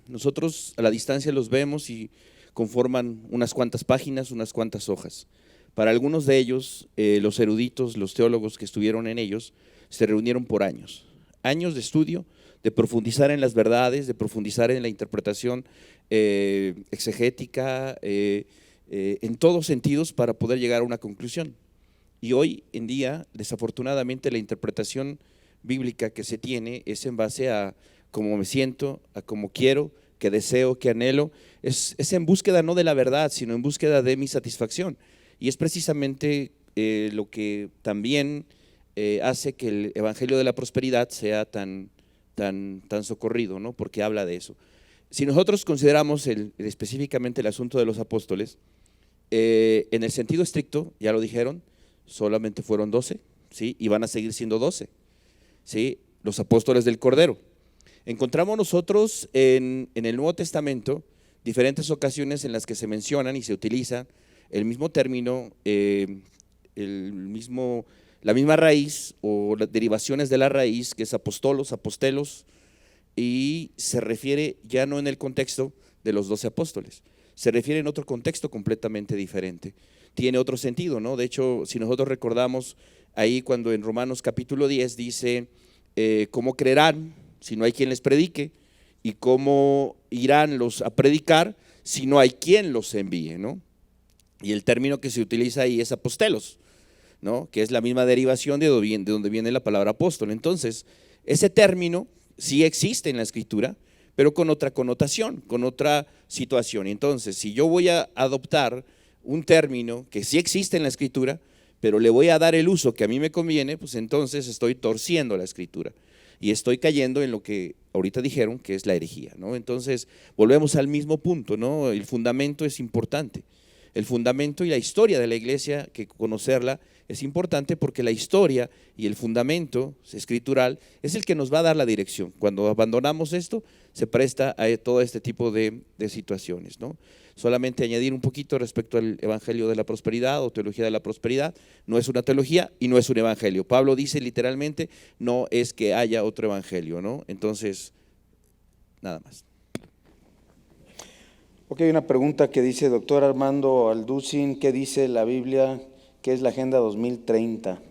nosotros a la distancia los vemos y conforman unas cuantas páginas, unas cuantas hojas. Para algunos de ellos, los eruditos, los teólogos que estuvieron en ellos, se reunieron por años de estudio, de profundizar en las verdades, de profundizar en la interpretación exegética, en todos sentidos, para poder llegar a una conclusión. Y hoy en día, desafortunadamente, la interpretación bíblica que se tiene es en base a cómo me siento, a cómo quiero, que deseo, que anhelo, es en búsqueda no de la verdad, sino en búsqueda de mi satisfacción. Y es precisamente lo que también hace que el Evangelio de la Prosperidad sea tan socorrido, ¿no? Porque habla de eso. Si nosotros consideramos específicamente el asunto de los apóstoles, en el sentido estricto, ya lo dijeron, solamente fueron 12, ¿sí? Y van a seguir siendo 12, ¿sí? Los apóstoles del Cordero. Encontramos nosotros en el Nuevo Testamento diferentes ocasiones en las que se mencionan y se utiliza el mismo término, la misma raíz o las derivaciones de la raíz, que es apostolos, apostelos, y se refiere ya no en el contexto de los 12 apóstoles, se refiere en otro contexto completamente diferente, tiene otro sentido, ¿no? De hecho, si nosotros recordamos ahí cuando en Romanos capítulo 10 dice, ¿cómo creerán si no hay quien les predique? ¿Y cómo irán los a predicar si no hay quien los envíe, ¿no? Y el término que se utiliza ahí es apostelos, ¿no? Que es la misma derivación de donde viene la palabra apóstol. Entonces, ese término sí existe en la Escritura, pero con otra connotación, con otra situación. Entonces, si yo voy a adoptar un término que sí existe en la Escritura, pero le voy a dar el uso que a mí me conviene, pues entonces estoy torciendo la Escritura y estoy cayendo en lo que ahorita dijeron que es la herejía, ¿no? Entonces, volvemos al mismo punto, ¿no? El fundamento es importante. El fundamento y la historia de la iglesia, que conocerla es importante, porque la historia y el fundamento escritural es el que nos va a dar la dirección. Cuando abandonamos esto, se presta a todo este tipo de situaciones, ¿no? Solamente añadir un poquito respecto al Evangelio de la Prosperidad o Teología de la Prosperidad. No es una teología y no es un evangelio. Pablo dice literalmente, no es que haya otro evangelio, ¿no? Entonces, nada más. Ok, hay una pregunta que dice, doctor Armando Alducin, ¿qué dice la Biblia? ¿Qué es la Agenda 2030?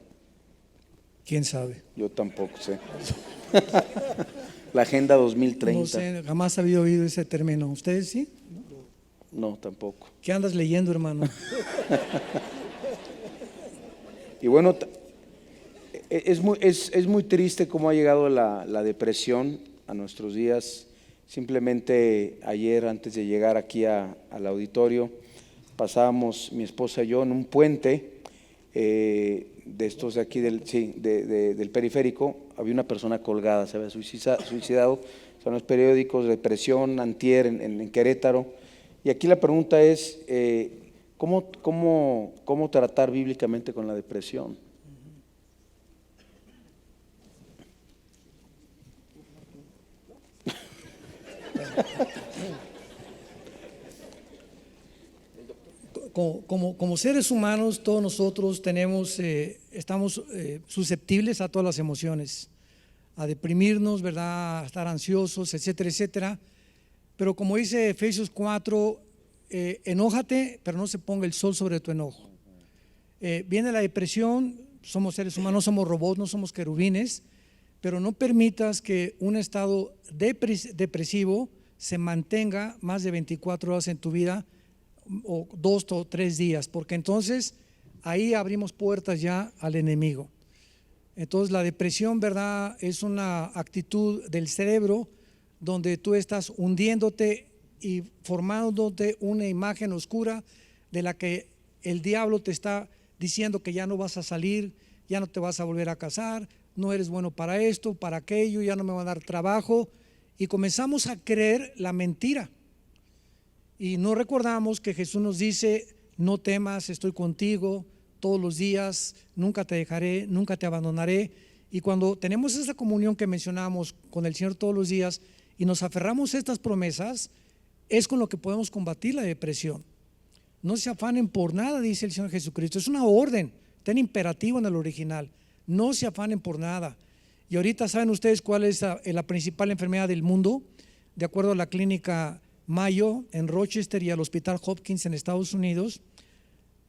¿Quién sabe? Yo tampoco sé. La Agenda 2030. No sé, jamás había oído ese término. ¿Ustedes sí? No, tampoco. ¿Qué andas leyendo, hermano? Y bueno, es muy triste cómo ha llegado la depresión a nuestros días. Simplemente ayer, antes de llegar aquí al auditorio, pasábamos mi esposa y yo en un puente de estos de aquí del periférico. Había una persona colgada, se había suicidado. Son los periódicos, depresión, antier en Querétaro. Y aquí la pregunta es, ¿cómo tratar bíblicamente con la depresión? Como seres humanos, todos nosotros estamos susceptibles a todas las emociones, a deprimirnos, ¿verdad?, a estar ansiosos, etcétera, etcétera. Pero como dice Efesios 4, enójate, pero no se ponga el sol sobre tu enojo. Viene la depresión, somos seres humanos, no somos robots, no somos querubines, pero no permitas que un estado depresivo se mantenga más de 24 horas en tu vida, o 2 o 3 días, porque entonces ahí abrimos puertas ya al enemigo. Entonces la depresión, ¿verdad?, es una actitud del cerebro donde tú estás hundiéndote y formándote una imagen oscura de la que el diablo te está diciendo que ya no vas a salir, ya no te vas a volver a casar, no eres bueno para esto, para aquello, ya no me va a dar trabajo, y comenzamos a creer la mentira. Y no recordamos que Jesús nos dice: no temas, estoy contigo todos los días, nunca te dejaré, nunca te abandonaré. Y cuando tenemos esa comunión que mencionamos con el Señor todos los días y nos aferramos a estas promesas, es con lo que podemos combatir la depresión. No se afanen por nada, dice el Señor Jesucristo. Es una orden, está en imperativo en el original. No se afanen por nada. Y ahorita saben ustedes cuál es la principal enfermedad del mundo, de acuerdo a la clínica Mayo en Rochester y al Hospital Hopkins en Estados Unidos.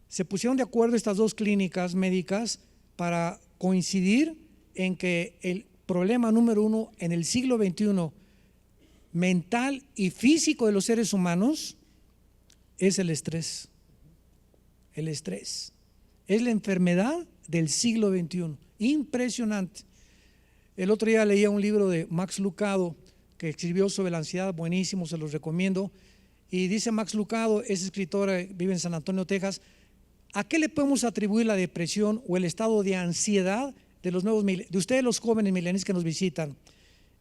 Se pusieron de acuerdo estas dos clínicas médicas para coincidir en que el problema número 1 en el siglo XXI, mental y físico de los seres humanos, es el estrés. El estrés es la enfermedad del siglo XXI. Impresionante. El otro día leía un libro de Max Lucado que escribió sobre la ansiedad, buenísimo, se los recomiendo. Y dice Max Lucado, es escritor, vive en San Antonio, Texas: ¿a qué le podemos atribuir la depresión o el estado de ansiedad de los nuevos, de ustedes los jóvenes milenios que nos visitan?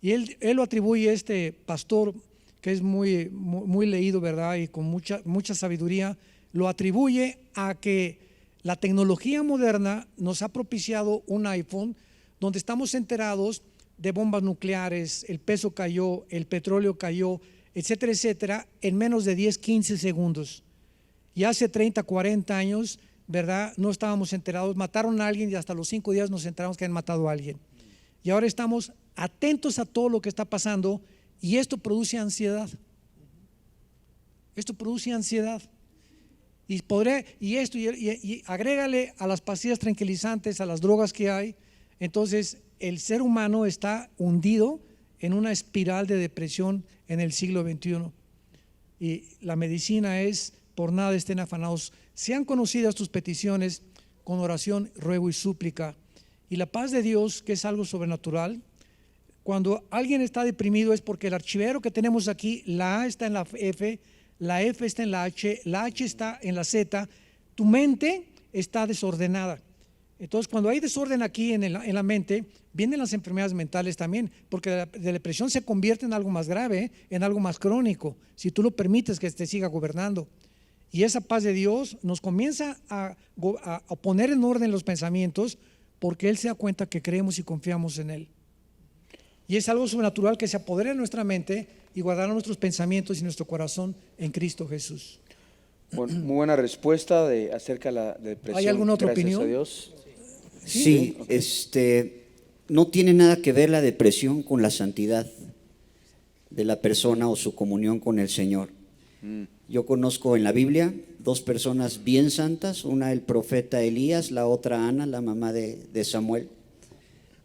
Y él lo atribuye, este pastor que es muy leído, ¿verdad?, y con mucha sabiduría, lo atribuye a que la tecnología moderna nos ha propiciado un iPhone donde estamos enterados de bombas nucleares, el peso cayó, el petróleo cayó, etcétera, etcétera, en menos de 10, 15 segundos. Y hace 30, 40 años, ¿verdad?, no estábamos enterados, mataron a alguien y hasta los 5 días nos enteramos que han matado a alguien. Y ahora estamos atentos a todo lo que está pasando, y esto produce ansiedad. Esto produce ansiedad. Y agrégale a las pastillas tranquilizantes, a las drogas que hay, entonces el ser humano está hundido en una espiral de depresión en el siglo XXI. Y la medicina es: por nada estén afanados, sean conocidas tus peticiones con oración, ruego y súplica. Y la paz de Dios, que es algo sobrenatural, cuando alguien está deprimido es porque el archivero que tenemos aquí, la A está en la F está en la H está en la Z, tu mente está desordenada. Entonces, cuando hay desorden aquí en la mente, vienen las enfermedades mentales también, porque la depresión se convierte en algo más grave, en algo más crónico, si tú lo permites que te siga gobernando. Y esa paz de Dios nos comienza a poner en orden los pensamientos, porque Él se da cuenta que creemos y confiamos en Él. Y es algo sobrenatural que se apodera en nuestra mente y guardará nuestros pensamientos y nuestro corazón en Cristo Jesús. Muy buena respuesta acerca de la depresión. ¿Hay alguna otra Gracias opinión? a Dios. Sí, Okay. no tiene nada que ver la depresión con la santidad de la persona o su comunión con el Señor. Yo conozco en la Biblia 2 personas bien santas, una el profeta Elías, la otra Ana, la mamá de Samuel.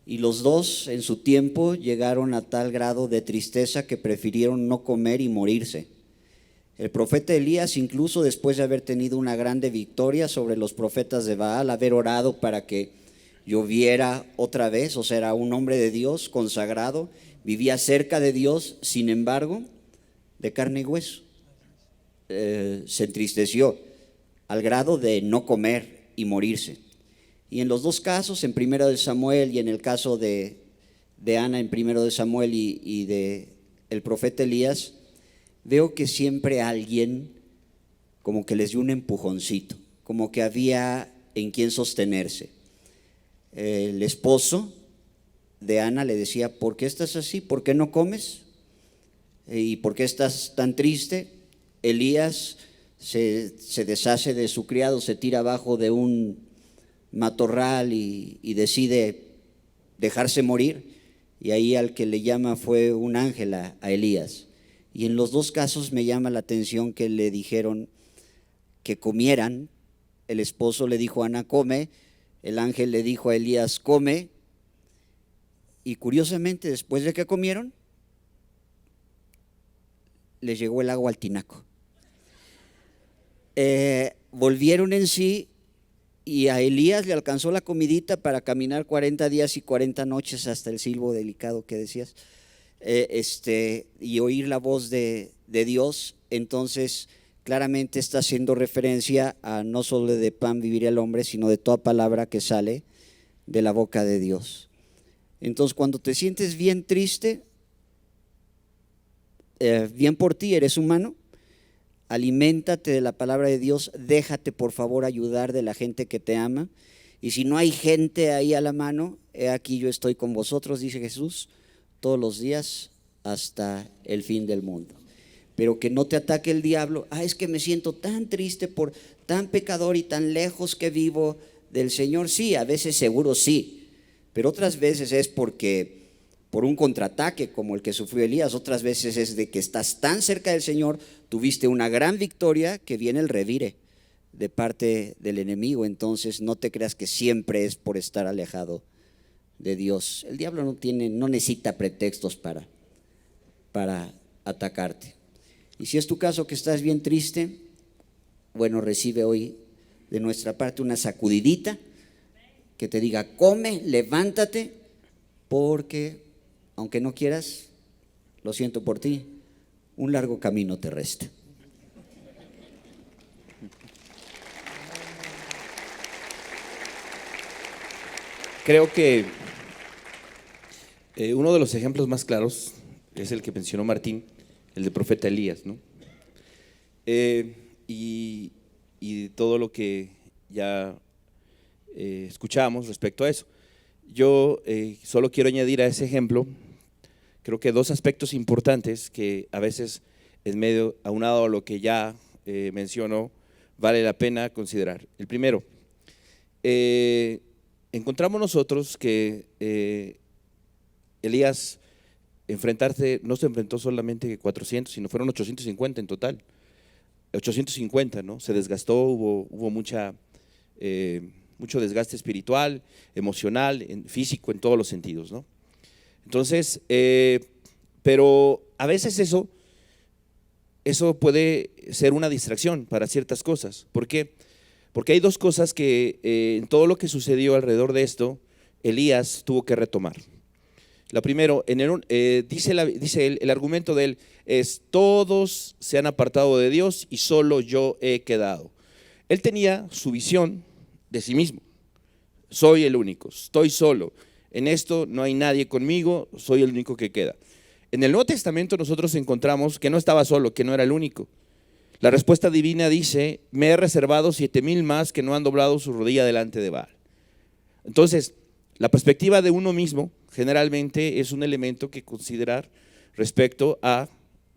y los dos en su tiempo llegaron a tal grado de tristeza que prefirieron no comer y morirse. El profeta Elías, incluso después de haber tenido una grande victoria sobre los profetas de Baal, haber orado para que lloviera otra vez, o sea, era un hombre de Dios consagrado, vivía cerca de Dios, sin embargo, de carne y hueso. Se entristeció al grado de no comer y morirse. Y en los dos casos, en Primero de Samuel y en el caso de Ana en Primero de Samuel y de el profeta Elías, veo que siempre alguien como que les dio un empujoncito, como que había en quien sostenerse. El esposo de Ana le decía: ¿por qué estás así? ¿Por qué no comes? ¿Y por qué estás tan triste? Elías se deshace de su criado, se tira abajo de un matorral y decide dejarse morir, y ahí al que le llama fue un ángel a Elías. Y en los dos casos me llama la atención que le dijeron que comieran. El esposo le dijo a Ana: come. El ángel le dijo a Elías: come. Y curiosamente, después de que comieron, les llegó el agua al tinaco. Volvieron en sí, y a Elías le alcanzó la comidita para caminar 40 días y 40 noches hasta el silbo delicado que decías, y oír la voz de Dios. Entonces claramente está haciendo referencia a no solo de pan vivirá el hombre, sino de toda palabra que sale de la boca de Dios. Entonces, cuando te sientes bien triste, bien por ti, eres humano, aliméntate de la palabra de Dios, déjate por favor ayudar de la gente que te ama, y si no hay gente ahí a la mano, he aquí yo estoy con vosotros, dice Jesús, todos los días hasta el fin del mundo. Pero que no te ataque el diablo: es que me siento tan triste por tan pecador y tan lejos que vivo del Señor. Sí, a veces seguro sí, pero otras veces es por un contraataque como el que sufrió Elías. Otras veces es de que estás tan cerca del Señor, tuviste una gran victoria, que viene el revire de parte del enemigo. Entonces no te creas que siempre es por estar alejado de Dios. El diablo no necesita pretextos para atacarte. Y si es tu caso que estás bien triste, bueno, recibe hoy de nuestra parte una sacudidita que te diga: come, levántate, porque aunque no quieras, lo siento por ti, un largo camino te resta. Creo que uno de los ejemplos más claros es el que mencionó Martín, el del profeta Elías, ¿no? Y todo lo que ya escuchamos respecto a eso. Yo solo quiero añadir a ese ejemplo, creo que dos aspectos importantes que a veces, en medio, aunado a lo que ya mencionó, vale la pena considerar. El primero, encontramos nosotros que Elías no se enfrentó solamente 400, sino fueron 850 en total. 850, ¿no? Se desgastó, hubo mucho desgaste espiritual, emocional, físico, en todos los sentidos, ¿no? Entonces, pero a veces eso puede ser una distracción para ciertas cosas. ¿Por qué? Porque hay dos cosas que en todo lo que sucedió alrededor de esto, Elías tuvo que retomar. La primero, dice él, el argumento de él es: todos se han apartado de Dios y solo yo he quedado. Él tenía su visión de sí mismo: soy el único, estoy solo, en esto no hay nadie conmigo, soy el único que queda. En el Nuevo Testamento nosotros encontramos que no estaba solo, que no era el único. La respuesta divina dice: me he reservado 7,000 más que no han doblado su rodilla delante de Baal. Entonces, la perspectiva de uno mismo generalmente es un elemento que considerar respecto a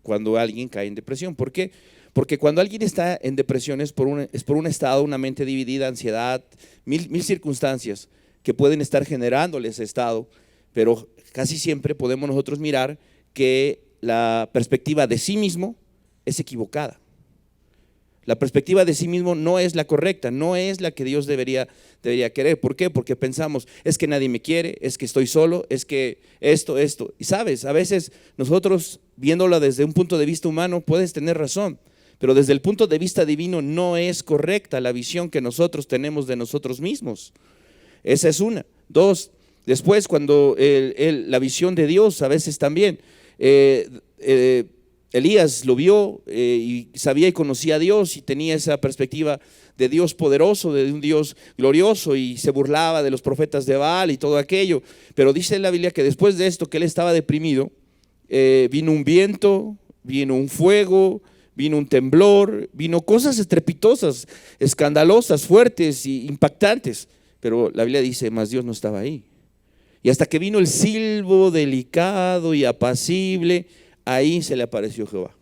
cuando alguien cae en depresión. ¿Por qué? Porque cuando alguien está en depresión es por un estado, una mente dividida, ansiedad, mil circunstancias que pueden estar generándole ese estado, pero casi siempre podemos nosotros mirar que la perspectiva de sí mismo es equivocada. La perspectiva de sí mismo no es la correcta, no es la que Dios debería querer. ¿Por qué? Porque pensamos, es que nadie me quiere, es que estoy solo, es que esto. Y sabes, a veces nosotros viéndolo desde un punto de vista humano puedes tener razón, pero desde el punto de vista divino no es correcta la visión que nosotros tenemos de nosotros mismos. Esa es una. Dos, después cuando la visión de Dios a veces también, Elías lo vio y sabía y conocía a Dios y tenía esa perspectiva de Dios poderoso, de un Dios glorioso, y se burlaba de los profetas de Baal y todo aquello. Pero dice la Biblia que después de esto, que él estaba deprimido, vino un viento, vino un fuego, vino un temblor, vino cosas estrepitosas, escandalosas, fuertes e impactantes. Pero la Biblia dice, más Dios no estaba ahí. Y hasta que vino el silbo delicado y apacible, ahí se le apareció Jehová.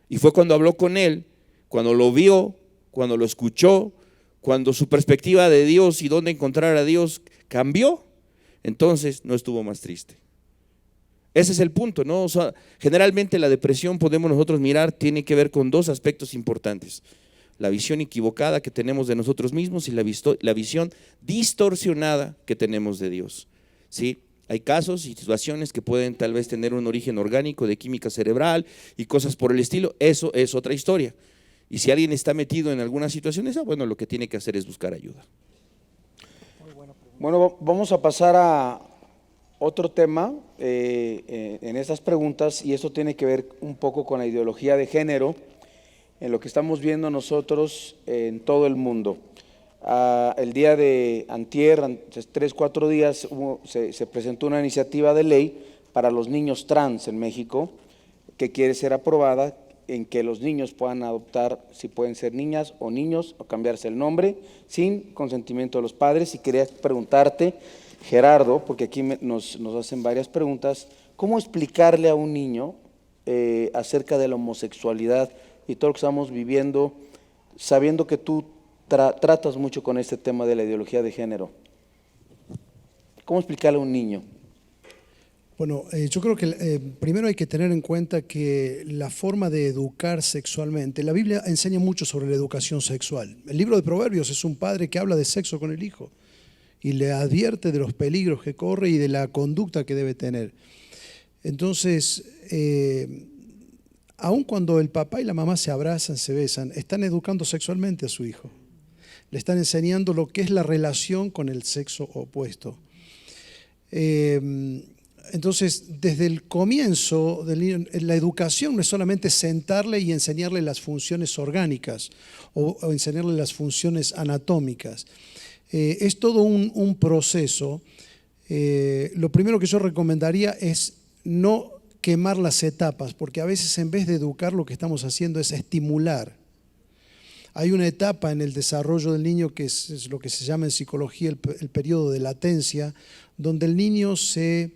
Y fue cuando habló con él, cuando lo vio, cuando lo escuchó, cuando su perspectiva de Dios y dónde encontrar a Dios cambió. Entonces no estuvo más triste. Ese es el punto, ¿no? O sea, generalmente la depresión, podemos nosotros mirar, tiene que ver con dos aspectos importantes: la visión equivocada que tenemos de nosotros mismos y la visión distorsionada que tenemos de Dios, ¿sí? Hay casos y situaciones que pueden tal vez tener un origen orgánico de química cerebral y cosas por el estilo. Eso es otra historia. Y si alguien está metido en alguna situación esa, bueno, lo que tiene que hacer es buscar ayuda. Bueno, vamos a pasar a otro tema en estas preguntas, y esto tiene que ver un poco con la ideología de género, en lo que estamos viendo nosotros en todo el mundo. El día de antier, 3-4 días, se presentó una iniciativa de ley para los niños trans en México, que quiere ser aprobada, en que los niños puedan adoptar, si pueden ser niñas o niños, o cambiarse el nombre sin consentimiento de los padres. Y quería preguntarte, Gerardo, porque aquí nos hacen varias preguntas, ¿cómo explicarle a un niño acerca de la homosexualidad y todo lo que estamos viviendo, sabiendo que tú tratas mucho con este tema de la ideología de género? ¿Cómo explicarle a un niño? Bueno, yo creo que primero hay que tener en cuenta que la forma de educar sexualmente, la Biblia enseña mucho sobre la educación sexual. El libro de Proverbios es un padre que habla de sexo con el hijo y le advierte de los peligros que corre y de la conducta que debe tener. Entonces, aun cuando el papá y la mamá se abrazan, se besan, están educando sexualmente a su hijo. Le están enseñando lo que es la relación con el sexo opuesto. Entonces, desde el comienzo, la educación no es solamente sentarle y enseñarle las funciones orgánicas o enseñarle las funciones anatómicas. Es todo un proceso. Lo primero que yo recomendaría es no quemar las etapas, porque a veces en vez de educar lo que estamos haciendo es estimular. Hay una etapa en el desarrollo del niño que es lo que se llama en psicología el periodo de latencia, donde el niño se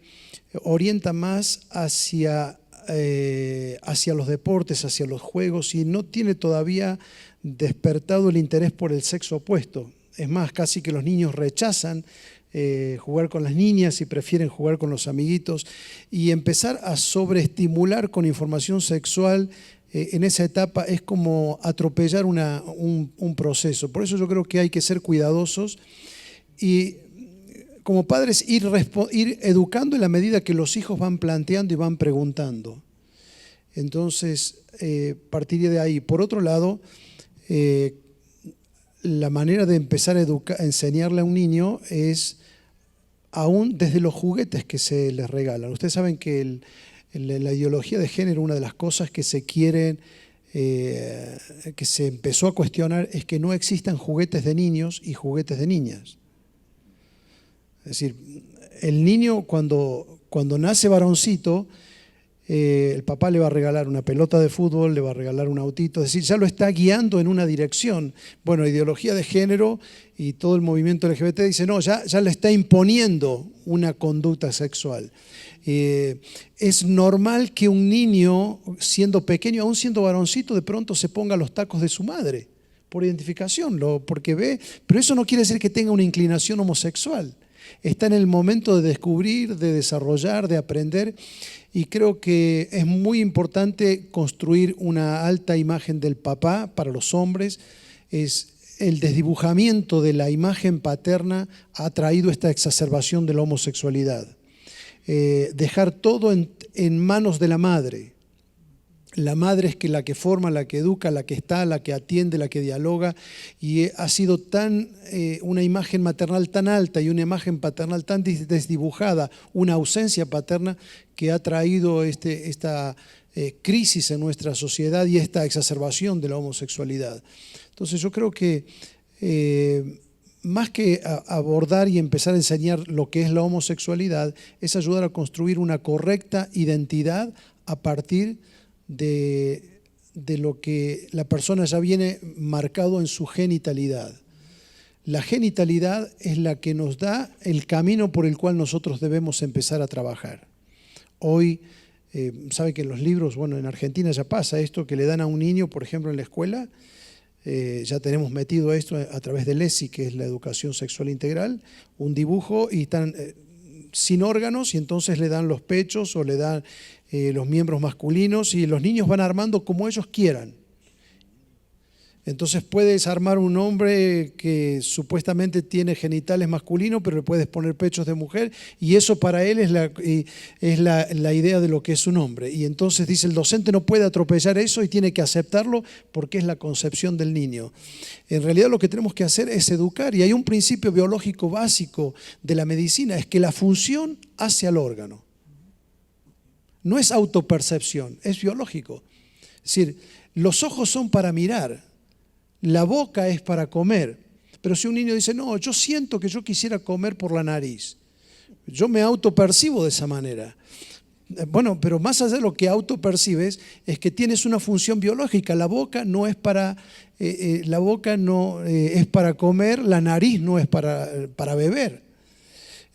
orienta más hacia los deportes, hacia los juegos, y no tiene todavía despertado el interés por el sexo opuesto. Es más, casi que los niños rechazan jugar con las niñas y prefieren jugar con los amiguitos, y empezar a sobreestimular con información sexual en esa etapa es como atropellar un proceso. Por eso yo creo que hay que ser cuidadosos y como padres ir educando en la medida que los hijos van planteando y van preguntando. Entonces, partiría de ahí. Por otro lado, la manera de empezar a enseñarle a un niño es aún desde los juguetes que se les regalan. Ustedes saben que la ideología de género, una de las cosas que se quieren, que se empezó a cuestionar, es que no existan juguetes de niños y juguetes de niñas. Es decir, el niño cuando nace varoncito, el papá le va a regalar una pelota de fútbol, le va a regalar un autito, es decir, ya lo está guiando en una dirección. Bueno, ideología de género y todo el movimiento LGBT dice, no, ya le está imponiendo una conducta sexual. Es normal que un niño, siendo pequeño, aún siendo varoncito, de pronto se ponga los tacos de su madre, por identificación, porque ve, pero eso no quiere decir que tenga una inclinación homosexual. Está en el momento de descubrir, de desarrollar, de aprender. Y creo que es muy importante construir una alta imagen del papá para los hombres. El desdibujamiento de la imagen paterna ha traído esta exacerbación de la homosexualidad. Dejar todo en manos de la madre. La madre es la que forma, la que educa, la que está, la que atiende, la que dialoga, y ha sido una imagen maternal tan alta y una imagen paternal tan desdibujada, una ausencia paterna que ha traído esta crisis en nuestra sociedad y esta exacerbación de la homosexualidad. Entonces yo creo que más que abordar y empezar a enseñar lo que es la homosexualidad, es ayudar a construir una correcta identidad a partir de lo que la persona ya viene marcado en su genitalidad. La genitalidad es la que nos da el camino por el cual nosotros debemos empezar a trabajar. Hoy, sabe que en los libros, bueno, en Argentina ya pasa esto, que le dan a un niño, por ejemplo, en la escuela, ya tenemos metido esto a través del ESI, que es la educación sexual integral, un dibujo y están sin órganos y entonces le dan los pechos o le dan los miembros masculinos y los niños van armando como ellos quieran. Entonces puedes armar un hombre que supuestamente tiene genitales masculinos, pero le puedes poner pechos de mujer y eso para él es la idea de lo que es un hombre. Y entonces dice, el docente no puede atropellar eso y tiene que aceptarlo porque es la concepción del niño. En realidad lo que tenemos que hacer es educar, y hay un principio biológico básico de la medicina, es que la función hace al órgano. No es autopercepción, es biológico. Es decir, los ojos son para mirar, la boca es para comer. Pero si un niño dice, no, yo siento que yo quisiera comer por la nariz, yo me autopercibo de esa manera. Bueno, pero más allá de lo que autopercibes es que tienes una función biológica. La boca no es para, es para comer, la nariz no es para beber.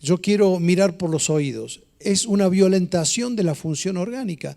Yo quiero mirar por los oídos. Es una violentación de la función orgánica.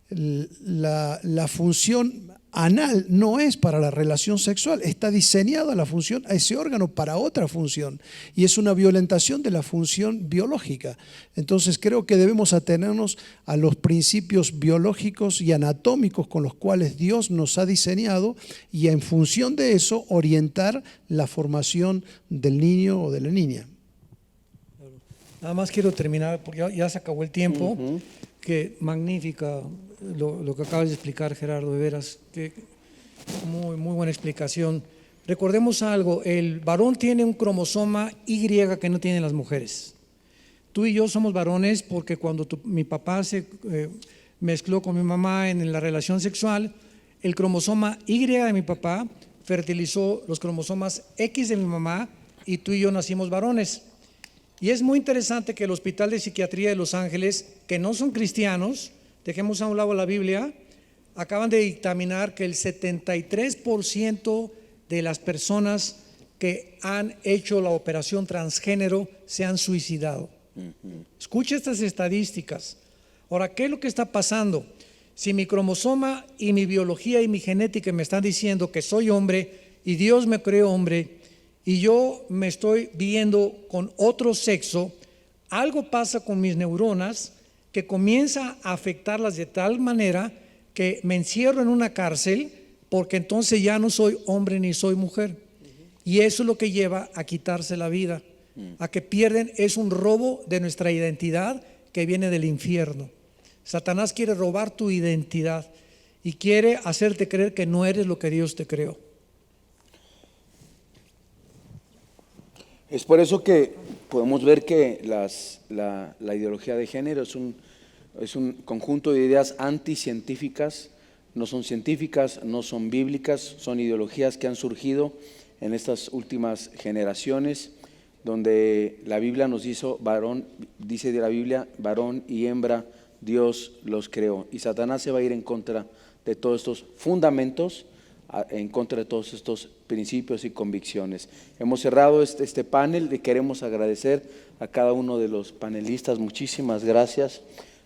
La función anal no es para la relación sexual, está diseñada la función a ese órgano para otra función y es una violentación de la función biológica. Entonces creo que debemos atenernos a los principios biológicos y anatómicos con los cuales Dios nos ha diseñado y en función de eso orientar la formación del niño o de la niña. Nada más quiero terminar, porque ya se acabó el tiempo. Que magnífica lo que acabas de explicar, Gerardo, de veras, que muy buena explicación. Recordemos algo, el varón tiene un cromosoma Y que no tienen las mujeres. Tú y yo somos varones porque cuando mi papá se mezcló con mi mamá en la relación sexual, el cromosoma Y de mi papá fertilizó los cromosomas X de mi mamá y tú y yo nacimos varones. Y es muy interesante que el Hospital de Psiquiatría de Los Ángeles, que no son cristianos, dejemos a un lado la Biblia, acaban de dictaminar que el 73% de las personas que han hecho la operación transgénero se han suicidado. Escucha estas estadísticas. Ahora, ¿qué es lo que está pasando? Si mi cromosoma y mi biología y mi genética me están diciendo que soy hombre y Dios me creó hombre, y yo me estoy viendo con otro sexo, algo pasa con mis neuronas que comienza a afectarlas de tal manera que me encierro en una cárcel porque entonces ya no soy hombre ni soy mujer. Y eso es lo que lleva a quitarse la vida, a que pierden, es un robo de nuestra identidad que viene del infierno. Satanás quiere robar tu identidad y quiere hacerte creer que no eres lo que Dios te creó. Es por eso que podemos ver que la ideología de género es un conjunto de ideas anticientíficas, no son científicas, no son bíblicas, son ideologías que han surgido en estas últimas generaciones, donde la Biblia nos hizo varón, dice de la Biblia, varón y hembra, Dios los creó. Y Satanás se va a ir en contra de todos estos fundamentos, en contra de todos estos principios y convicciones. Hemos cerrado este panel y queremos agradecer a cada uno de los panelistas. Muchísimas gracias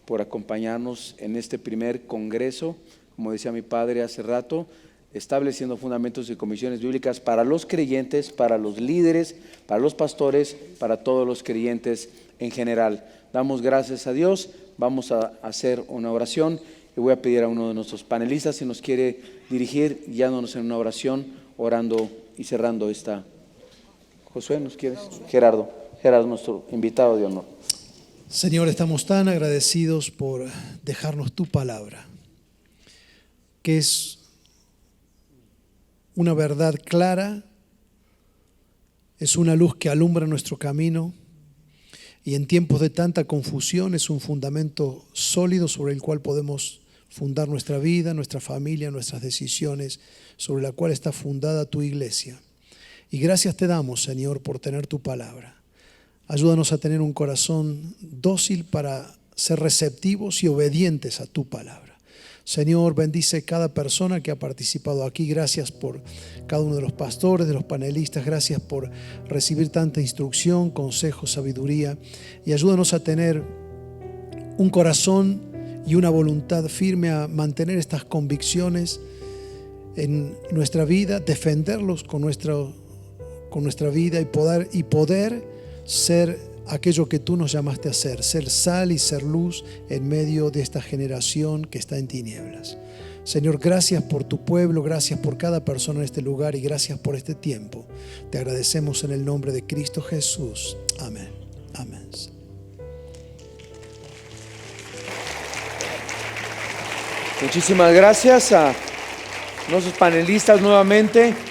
por acompañarnos en este primer congreso. Como decía mi padre hace rato, estableciendo fundamentos y comisiones bíblicas para los creyentes, para los líderes, para los pastores, para todos los creyentes en general. Damos gracias a Dios, vamos a hacer una oración y voy a pedir a uno de nuestros panelistas si nos quiere dirigir guiándonos en una oración, orando y cerrando esta. Josué, ¿nos quieres? Gerardo, nuestro invitado de honor. Señor, estamos tan agradecidos por dejarnos tu palabra, que es una verdad clara, es una luz que alumbra nuestro camino y en tiempos de tanta confusión es un fundamento sólido sobre el cual podemos fundar nuestra vida, nuestra familia, nuestras decisiones, sobre la cual está fundada tu iglesia. Y gracias te damos, Señor, por tener tu palabra. Ayúdanos a tener un corazón dócil para ser receptivos y obedientes a tu palabra. Señor, bendice cada persona que ha participado aquí. Gracias por cada uno de los pastores, de los panelistas. Gracias por recibir tanta instrucción, consejo, sabiduría. Y ayúdanos a tener un corazón y una voluntad firme a mantener estas convicciones en nuestra vida, defenderlos con nuestra vida y poder ser aquello que tú nos llamaste a ser sal y ser luz en medio de esta generación que está en tinieblas. Señor, gracias por tu pueblo, gracias por cada persona en este lugar y gracias por este tiempo. Te agradecemos en el nombre de Cristo Jesús. Amén. Amén. Muchísimas gracias a nuestros panelistas nuevamente.